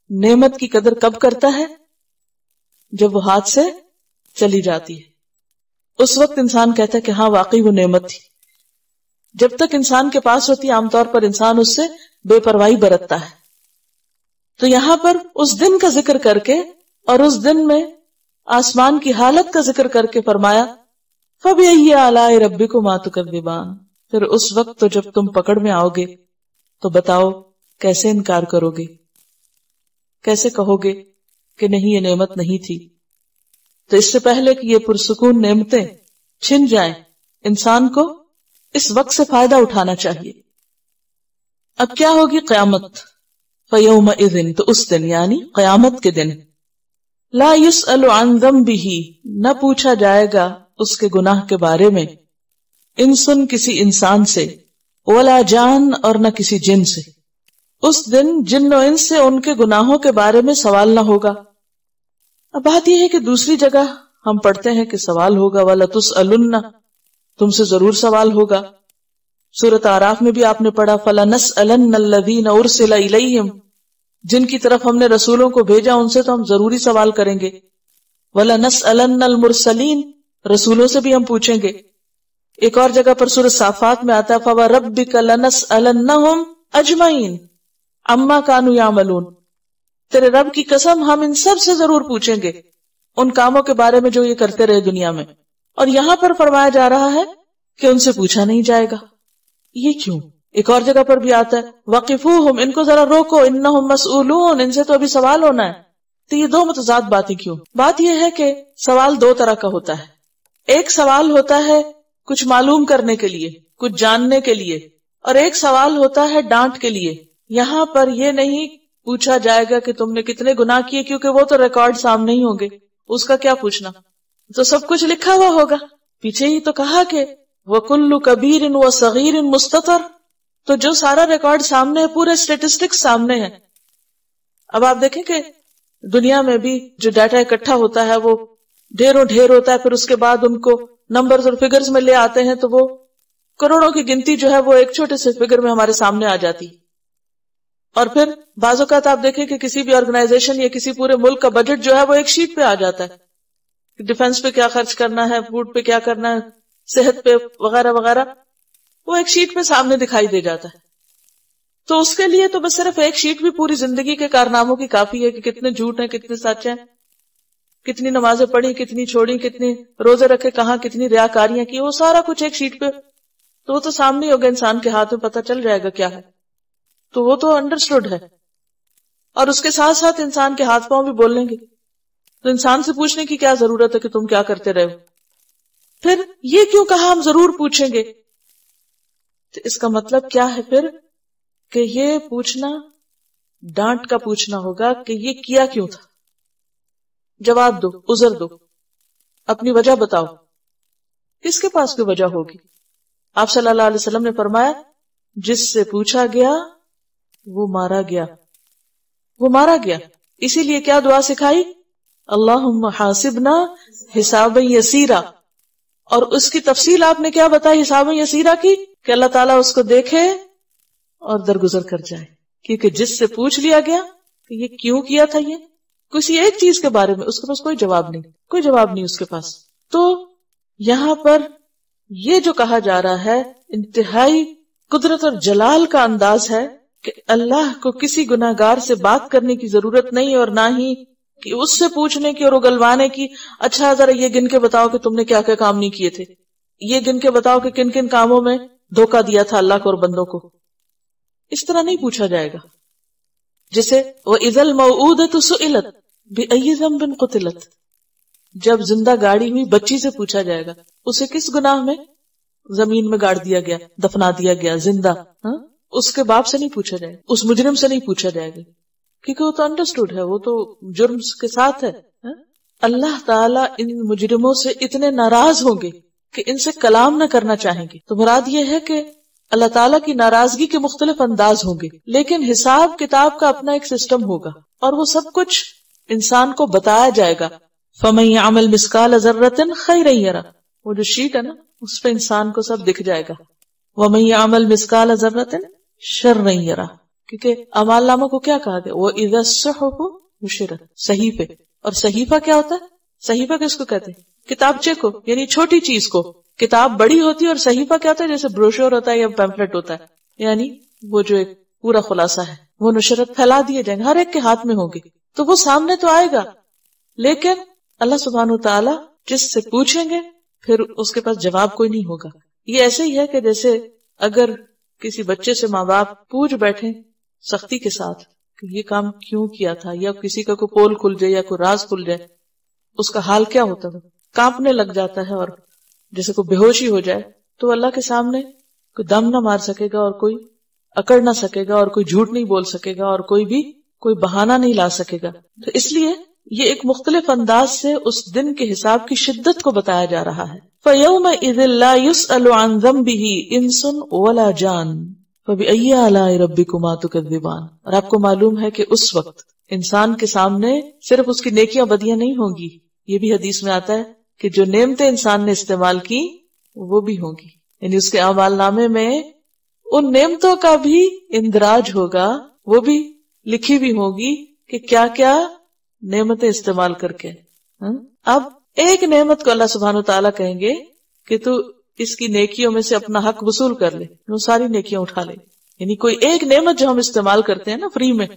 نعمت کی قدر کب کرتا ہے؟ جب وہ ہاتھ سے چلی جاتی ہے. اس وقت انسان کہتا ہے کہ ہاں واقعی وہ نعمت تھی. جب تک انسان کے پاس ہوتی ہے عام طور پر انسان اس سے بے پرواہی برتتا ہے. تو یہاں پر اس دن کا ذکر کر کے اور اس دن میں آسمان کی حالت کا ذکر کر کے فرمایا فَبِأَيِّ آلَاءِ رَبِّكُمَا تُكَذِّبَانِ. پھر اس وقت تو جب تم پکڑ میں آؤ گے تو بتاؤ کیسے انکار کرو گے، کیسے کہو گے کہ نہیں یہ نعمت نہیں تھی. تو اس سے پہلے کہ یہ پرسکون نعمتیں چھن جائیں، انسان کو اس وقت سے فائدہ اٹھانا چاہیے. اب کیا ہوگی قیامت؟ فَيَوْمَئِذٍ، تو اس دن یعنی قیامت کے دن لا يُسْأَلُ عَنْ ذَنْبِهِ، نہ پوچھا جائے گا اس کے گناہ کے بارے میں، انسن کسی انسان سے، ولا جان اور نہ کسی جن سے. اس دن جن و انس سے ان کے گناہوں کے بارے میں سوال نہ ہوگا. اب بات یہ ہے کہ دوسری جگہ ہم پڑھتے ہیں کہ سوال ہوگا وَلَتُسْأَلُنَّ، تم سے ضرور سوال ہوگا. سورۃ اعراف میں بھی آپ نے پڑھا فَلَنَسْأَلَنَّ الَّذِينَ أُرْسِلَ إِلَيْهِمْ، جن کی طرف ہم نے رسولوں کو بھیجا ان سے تو ہم ضروری سوال کریں گے. وَلَنَسْأَلَنَّ الْمُرْسَلِينَ، رسولوں سے بھی ہم پوچھیں گے. ایک اور جگہ پر سورۃ صافات میں آتا ہے فَوَرَبِّكَ لَنَسْأَلَنَّهُمْ أَجْمَعِينَ عَمَّا كَانُوا يَعْمَلُونَ، تیرے رب کی قسم ہم ان سب سے ضرور پوچھیں گے ان کاموں کے بارے میں جو یہ کرتے رہے دنیا میں. اور یہاں پر فرمایا جا رہا ہے کہ ان سے پوچھا نہیں جائے گا. یہ کیوں؟ ایک اور جگہ پر بھی آتا ہے وَقِفُوهُمْ، ان کو ذرا روکو، إِنَّهُمْ مَسْئُولُونَ، ان سے تو ابھی سوال ہونا ہے. تو یہ دو متضاد باتیں کیوں؟ بات یہ ہے کہ سوال دو طرح کا ہوتا ہے. ایک سوال ہوتا ہے کچھ معلوم کرنے کے لیے، کچھ جاننے کے لیے، اور ایک سوال ہوتا ہے ڈانٹ کے لیے. یہاں پر یہ نہیں پوچھا جائے گا کہ تم نے کتنے گناہ کیے، کیونکہ وہ تو ریکارڈ سامنے ہی ہوں گے، اس کا کیا پوچھنا، تو سب کچھ لکھا ہوا ہوگا. پیچھے ہی تو کہا کہ وَكُلُّ كَبِيرٍ وَصَغِيرٍ مُسْتَطَرٍ، تو جو سارا ریکارڈ سامنے ہے، پورے اسٹیٹسٹکس سامنے ہیں. اب آپ دیکھیں کہ دنیا میں بھی جو ڈیٹا اکٹھا ہوتا ہے وہ ڈھیر ہوتا ہے، پھر اس کے بعد ان کو نمبرز اور فگرز میں لے آتے ہیں تو وہ کروڑوں کی گنتی جو ہے وہ ایک چھوٹے سے فگر میں ہمارے سامنے آ جاتی. اور پھر بعض اوقات آپ دیکھیں کہ کسی بھی آرگنائزیشن یا کسی پورے ملک کا بجٹ جو ہے وہ ایک شیٹ پہ آ جاتا ہے. ڈیفنس پہ کیا خرچ کرنا ہے، فوڈ پہ کیا کرنا ہے، صحت پہ وغیرہ وغیرہ، وہ ایک شیٹ پہ سامنے دکھائی دے جاتا ہے. تو اس کے لیے تو بس صرف ایک شیٹ بھی پوری زندگی کے کارناموں کی کافی ہے کہ کتنے جھوٹ ہیں، کتنے سچ ہیں، کتنی نمازیں پڑھی، کتنی چھوڑی، کتنے روزے رکھے، کہاں کتنی ریاکاریاں کی، وہ سارا کچھ ایک شیٹ پہ تو وہ تو سامنے ہوگا، انسان کے ہاتھ میں پتہ چل جائے گا کیا ہے. تو وہ تو انڈرسٹوڈ ہے. اور اس کے ساتھ ساتھ انسان کے ہاتھ پاؤں بھی بولیں گے، تو انسان سے پوچھنے کی کیا ضرورت ہے کہ تم کیا کرتے رہے ہو. پھر یہ کیوں کہا ہم ضرور پوچھیں گے؟ تو اس کا مطلب کیا ہے پھر کہ یہ پوچھنا ڈانٹ کا پوچھنا ہوگا کہ یہ کیا کیوں تھا. جواب دو، عذر دو، اپنی وجہ بتاؤ. کس کے پاس کوئی وجہ ہوگی؟ آپ صلی اللہ علیہ وسلم نے فرمایا جس سے پوچھا گیا وہ مارا گیا، وہ مارا گیا. اسی لیے کیا دعا سکھائی؟ اللہم حاسبنا حسابا یسیرا. اور اس کی تفصیل آپ نے کیا بتائی حسابا یسیرا کی؟ کہ اللہ تعالیٰ اس کو دیکھے اور درگزر کر جائے. کیونکہ جس سے پوچھ لیا گیا کہ یہ کیوں کیا تھا، یہ کسی ایک چیز کے بارے میں اس کے پاس کوئی جواب نہیں، کوئی جواب نہیں اس کے پاس. تو یہاں پر یہ جو کہا جا رہا ہے انتہائی قدرت اور جلال کا انداز ہے کہ اللہ کو کسی گناہگار سے بات کرنے کی ضرورت نہیں، اور نہ ہی کہ اس سے پوچھنے کی اور اگلوانے کی اچھا ذرا یہ گن کے بتاؤ کہ تم نے کیا کیا کام نہیں کیے تھے، یہ گن کے بتاؤ کہ کن کن کاموں میں دھوکہ دیا تھا اللہ کو اور بندوں کو. اس طرح نہیں پوچھا جائے گا. جسے وَإِذَا الْمَوْعُودَةُ سُئِلَتْ بِأَيِّ ذَنبٍ قُتِلَتْ، جب زندہ گاڑی ہوئی بچی سے پوچھا جائے گا اسے کس گناہ میں زمین میں گاڑ دیا گیا، دفنا دیا گیا زندہ. اس کے باپ سے نہیں پوچھا جائے گا، اس مجرم سے نہیں پوچھا جائے گا، کیونکہ وہ تو انڈرسٹوڈ ہے، وہ تو جرم کے ساتھ ہے. اللہ تعالیٰ ان مجرموں سے اتنے ناراض ہوں گے کہ ان سے کلام نہ کرنا چاہیں گے. تو مراد یہ ہے کہ اللہ تعالیٰ کی ناراضگی کے مختلف انداز ہوں گے، لیکن حساب کتاب کا اپنا ایک سسٹم ہوگا اور وہ سب کچھ انسان کو بتایا جائے گا. فَمَن يَعْمَلْ مِثْقَالَ ذَرَّةٍ خَيْرًا يَرَهُ، وہ جو شیٹ ہے نا اس پہ انسان کو سب دکھ جائے گا. وَمَن يَعْمَلْ مِثْقَالَ ذَرَّةٍ شَرًّا يَرَهُ، کیونکہ اعمال ناموں کو کیا کہا گیا؟ وَإِذَا الصُّحُفُ نُشِرَتْ، صحیفے. اور صحیفہ کیا ہوتا ہے؟ صحیفہ کس کو کہتے ہیں؟ کتابچے کو، یعنی چھوٹی چیز کو. کتاب بڑی ہوتی ہے اور صحیفہ کیا ہوتا ہے؟ جیسے بروشور ہوتا ہے یا پیمفلٹ ہوتا ہے، یعنی وہ جو ایک پورا خلاصہ ہے. وہ نشرت پھیلا دیے جائیں گے، ہر ایک کے ہاتھ میں ہوں گے، تو وہ سامنے تو آئے گا. لیکن اللہ سبحانہ وتعالی جس سے پوچھیں گے پھر اس کے پاس جواب کوئی نہیں ہوگا. یہ ایسے ہی ہے کہ جیسے اگر کسی بچے سے ماں باپ پوچھ بیٹھیں سختی کے ساتھ کہ یہ کام کیوں کیا تھا، یا کسی کا کوئی پول کھل جائے یا کوئی راز کھل جائے، اس کا حال کیا ہوتا ہے؟ کانپنے لگ جاتا ہے، اور جیسے کوئی بے ہوشی ہو جائے تو اللہ کے سامنے کوئی دم نہ مار سکے گا، اور کوئی اکڑ نہ سکے گا، اور کوئی جھوٹ نہیں بول سکے گا، اور کوئی بہانہ نہیں لا سکے گا. تو اس لیے یہ ایک مختلف انداز سے اس دن کے حساب کی شدت کو بتایا جا رہا ہے. فَيَوْمَئِذٍ لَا يُسْأَلُ عَنْ ذَنْبِهِ إِنسٌ وَلَا جَانٌ فَبِأَيِّ آلَاءِ رَبِّكُمَا تُكَذِّبَانِ. اور آپ کو معلوم ہے کہ اس وقت انسان کے سامنے صرف اس کی نیکیاں بدیاں نہیں ہوں گی، یہ بھی حدیث میں آتا ہے کہ جو نعمتیں انسان نے استعمال کی وہ بھی ہوں گی، یعنی اس کے اعمال نامے میں ان نعمتوں کا بھی اندراج ہوگا، وہ بھی لکھی بھی ہوگی کہ کیا کیا نعمتیں استعمال کر کے. اب ایک نعمت کو اللہ سبحانہ وتعالیٰ کہیں گے کہ تو اس کی نیکیوں میں سے اپنا حق وصول کر لے، وہ ساری نیکیاں اٹھا لے. یعنی کوئی ایک نعمت جو ہم استعمال کرتے ہیں نا فری میں،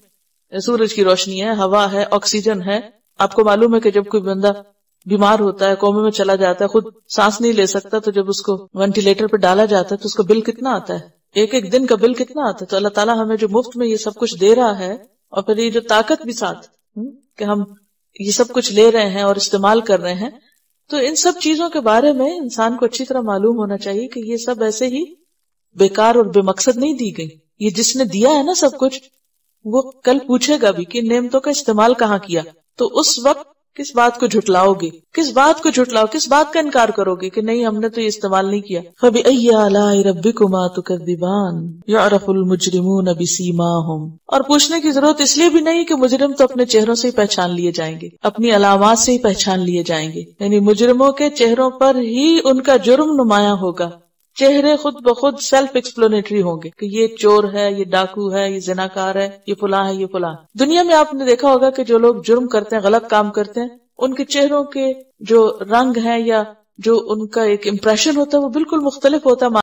سورج کی روشنی ہے، ہوا ہے، آکسیجن ہے. آپ کو معلوم ہے کہ جب کوئی بندہ بیمار ہوتا ہے، کومے میں چلا جاتا ہے، خود سانس نہیں لے سکتا، تو جب اس کو وینٹیلیٹر پہ ڈالا جاتا ہے تو اس کا بل کتنا آتا ہے؟ ایک دن کا بل کتنا آتا ہے. تو اللہ تعالیٰ ہمیں جو مفت میں یہ سب کچھ دے رہا ہے، اور پھر یہ جو طاقت بھی ساتھ کہ ہم یہ سب کچھ لے رہے ہیں اور استعمال کر رہے ہیں، تو ان سب چیزوں کے بارے میں انسان کو اچھی طرح معلوم ہونا چاہیے کہ یہ سب ایسے ہی بیکار اور بے مقصد نہیں دی گئی. یہ جس نے دیا ہے نا سب کچھ، وہ کل پوچھے گا بھی کہ نعمتوں کا استعمال کہاں کیا. تو اس وقت کس بات کو جھٹلاؤ گے، کس بات کو جھٹلاؤ، کس بات کا انکار کرو گے کہ نہیں ہم نے تو یہ استعمال نہیں کیا. فَبِأَيِّ آلَاءِ رَبِّكُمَا تُكَذِّبَانِ يُعْرَفُ الْمُجْرِمُونَ بِسِيمَاهُمْ. اور پوچھنے کی ضرورت اس لیے بھی نہیں کہ مجرم تو اپنے چہروں سے ہی پہچان لیے جائیں گے، اپنی علامات سے ہی پہچان لیے جائیں گے. یعنی مجرموں کے چہروں پر ہی ان کا جرم نمایاں ہوگا. چہرے خود بخود سیلف ایکسپلینیٹری ہوں گے کہ یہ چور ہے، یہ ڈاکو ہے، یہ زناکار ہے، یہ فلاں ہے، یہ فلاں. دنیا میں آپ نے دیکھا ہوگا کہ جو لوگ جرم کرتے ہیں، غلط کام کرتے ہیں، ان کے چہروں کے جو رنگ ہے یا جو ان کا ایک امپریشن ہوتا ہے وہ بالکل مختلف ہوتا ہے